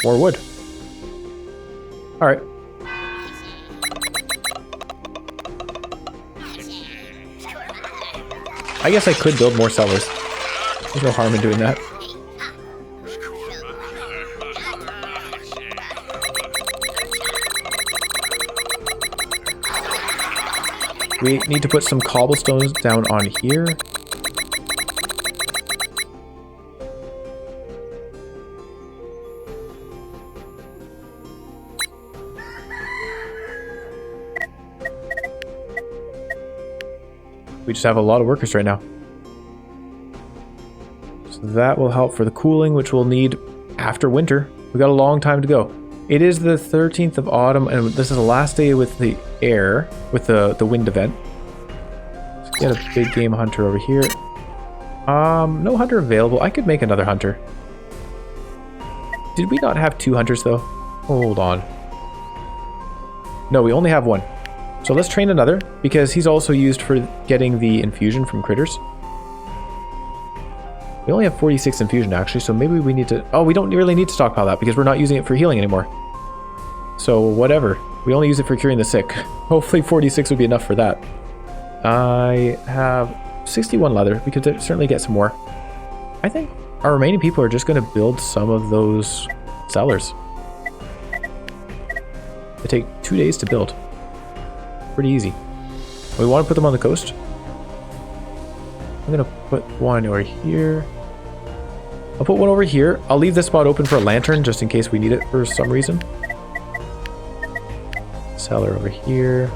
More wood. Alright. I guess I could build more cellars. There's no harm in doing that. We need to put some cobblestones down on here. We just have a lot of workers right now. So that will help for the cooling, which we'll need after winter. We got a long time to go. It is the 13th of autumn, and this is the last day with the air, with the wind event. Let's get a big game hunter over here. No hunter available. I could make another hunter. Did we not have 2 hunters though? Hold on. No, we only have 1. So let's train another, because he's also used for getting the infusion from critters. We only have 46 infusion actually, so maybe we need to... Oh, we don't really need to stockpile that because we're not using it for healing anymore. So whatever. We only use it for curing the sick. Hopefully 46 would be enough for that. I have 61 leather. We could certainly get some more. I think our remaining people are just going to build some of those cellars. They take 2 days to build. Pretty easy. We want to put them on the coast. I'm going to put one over here. I'll put one over here. I'll leave this spot open for a lantern just in case we need it for some reason. Cellar over here.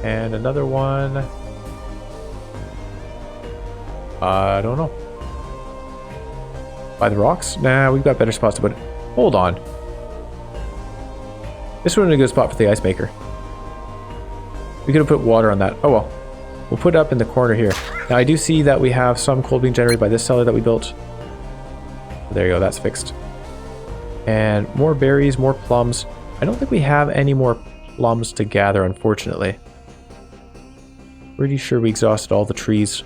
And another one. I don't know. By the rocks? Nah, we've got better spots to put it. Hold on. This would have been a good spot for the ice maker. We could have put water on that. Oh well. We'll put it up in the corner here. Now I do see that we have some coal being generated by this cellar that we built. There you go, that's fixed. And more berries, more plums. I don't think we have any more plums to gather, unfortunately. Pretty sure we exhausted all the trees.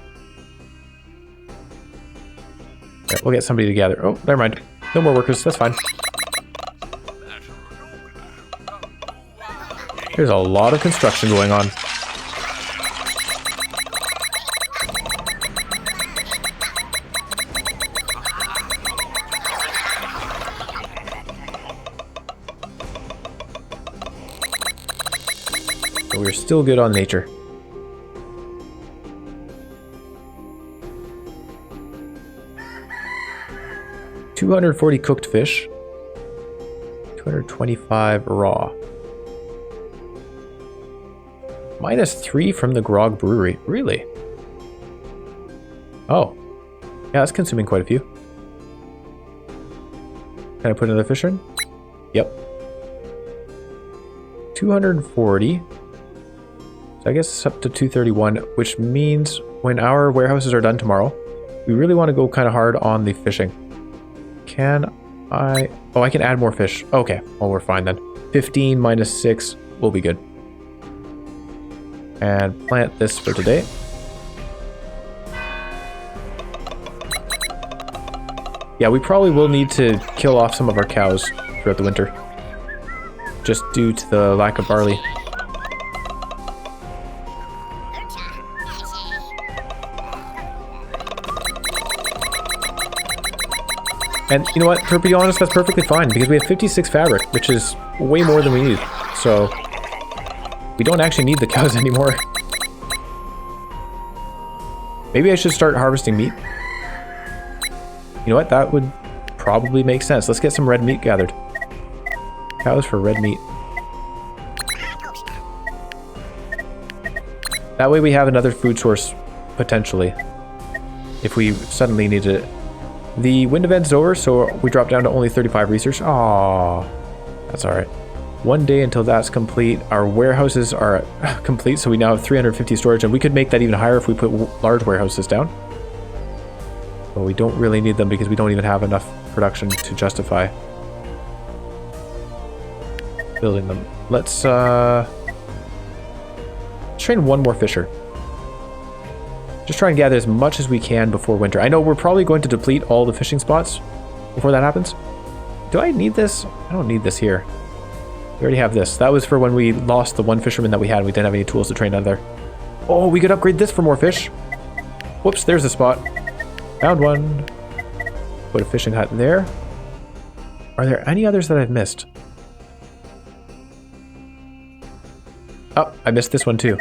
Okay, we'll get somebody to gather. Oh, never mind. No more workers, that's fine. There's a lot of construction going on. But we're still good on nature. $240 cooked fish. 225 raw. -3 from the grog brewery. Really? Oh. Yeah, that's consuming quite a few. Can I put another fish in? Yep. 240. So I guess it's up to 231, which means when our warehouses are done tomorrow, we really want to go kind of hard on the fishing. can I... Oh, I can add more fish. Okay, well, we're fine then. 15 minus 6 will be good. And plant this for today. Yeah, we probably will need to kill off some of our cows throughout the winter. Just due to the lack of barley. And you know what? To be honest, that's perfectly fine because we have 56 fabric, which is way more than we need. So we don't actually need the cows anymore. Maybe I should start harvesting meat. You know what? That would probably make sense. Let's get some red meat gathered. Cows for red meat. That way we have another food source, potentially. If we suddenly need it. The wind event's over, so we drop down to only 35 research. Aww. That's alright. One day until that's complete. Our warehouses are complete, so we now have 350 storage, and we could make that even higher if we put large warehouses down. But we don't really need them because we don't even have enough production to justify building them. Let's train one more fisher. Just try and gather as much as we can before winter. I know we're probably going to deplete all the fishing spots before that happens. Do I need this? I don't need this here. We already have this. That was for when we lost the one fisherman that we had and we didn't have any tools to train out there. Oh, we could upgrade this for more fish. Whoops, there's a spot. Found one. Put a fishing hut there. Are there any others that I've missed? Oh, I missed this one too.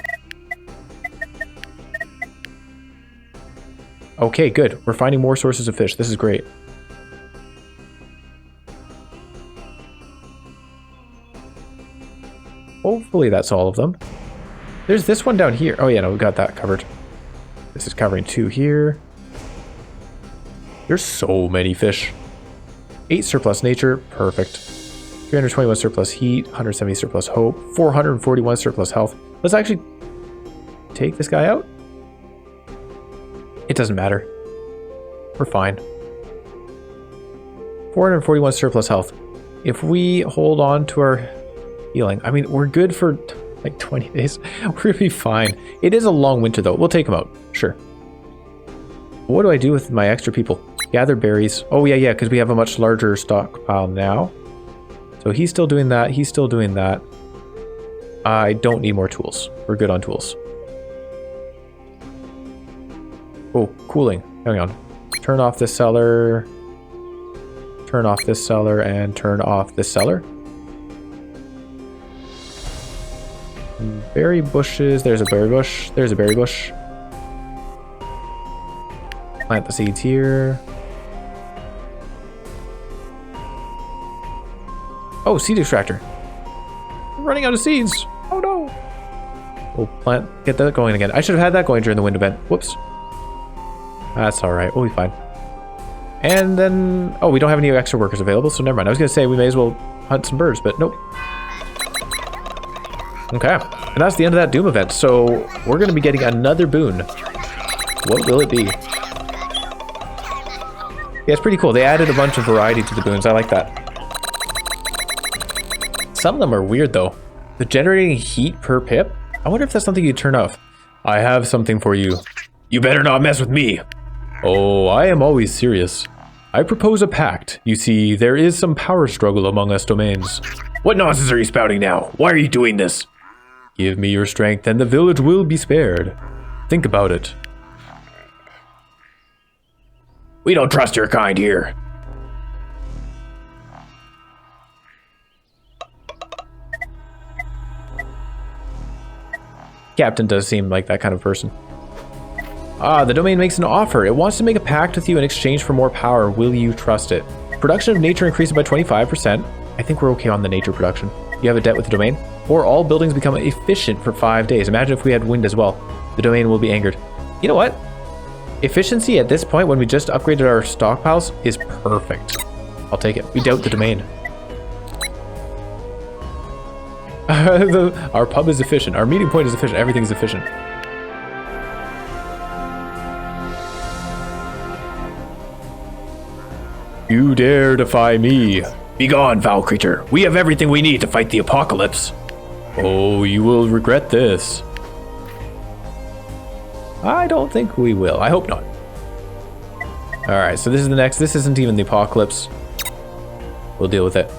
Okay, good. We're finding more sources of fish. This is great. Hopefully that's all of them. There's this one down here. Oh yeah, no, we got that covered. This is covering 2 here. There's so many fish. 8 surplus nature, perfect. 321 surplus heat, 170 surplus hope, 441 surplus health. Let's actually take this guy out. It doesn't matter. We're fine. 441 surplus health. If we hold on to our healing, I mean, we're good for like 20 days. We're gonna be fine. It is a long winter though. We'll take them out, sure. What do I do with my extra people? Gather berries. Oh yeah, because we have a much larger stockpile now. So he's still doing that. He's still doing that. I don't need more tools. We're good on tools. Oh, cooling. Hang on. Turn off this cellar. Turn off this cellar and turn off this cellar. Berry bushes. There's a berry bush. There's a berry bush. Plant the seeds here. Oh, seed extractor. I'm running out of seeds. Oh no. We'll plant. Get that going again. I should have had that going during the wind event. Whoops. That's alright. We'll be fine. And then... Oh, we don't have any extra workers available, so never mind. I was going to say we may as well hunt some birds, but nope. Okay. And that's the end of that Doom event. So we're going to be getting another boon. What will it be? Yeah, it's pretty cool. They added a bunch of variety to the boons. I like that. Some of them are weird, though. The generating heat per pip? I wonder if that's something you turn off. I have something for you. You better not mess with me. Oh, I am always serious. I propose a pact. You see, there is some power struggle among us domains. What nonsense are you spouting now? Why are you doing this? Give me your strength and the village will be spared. Think about it. We don't trust your kind here. Captain does seem like that kind of person. Ah, the domain makes an offer. It wants to make a pact with you in exchange for more power. Will you trust it? Production of nature increases by 25%. I think we're okay on the nature production. You have a debt with the domain? Or all buildings become efficient for 5 days. Imagine if we had wind as well. The domain will be angered. You know what? Efficiency at this point, when we just upgraded our stockpiles, is perfect. I'll take it. We doubt the domain. Our pub is efficient. Our meeting point is efficient. Everything's efficient. You dare defy me. Begone, foul creature. We have everything we need to fight the apocalypse. Oh, you will regret this. I don't think we will. I hope not. Alright, so this is the next. This isn't even the apocalypse. We'll deal with it.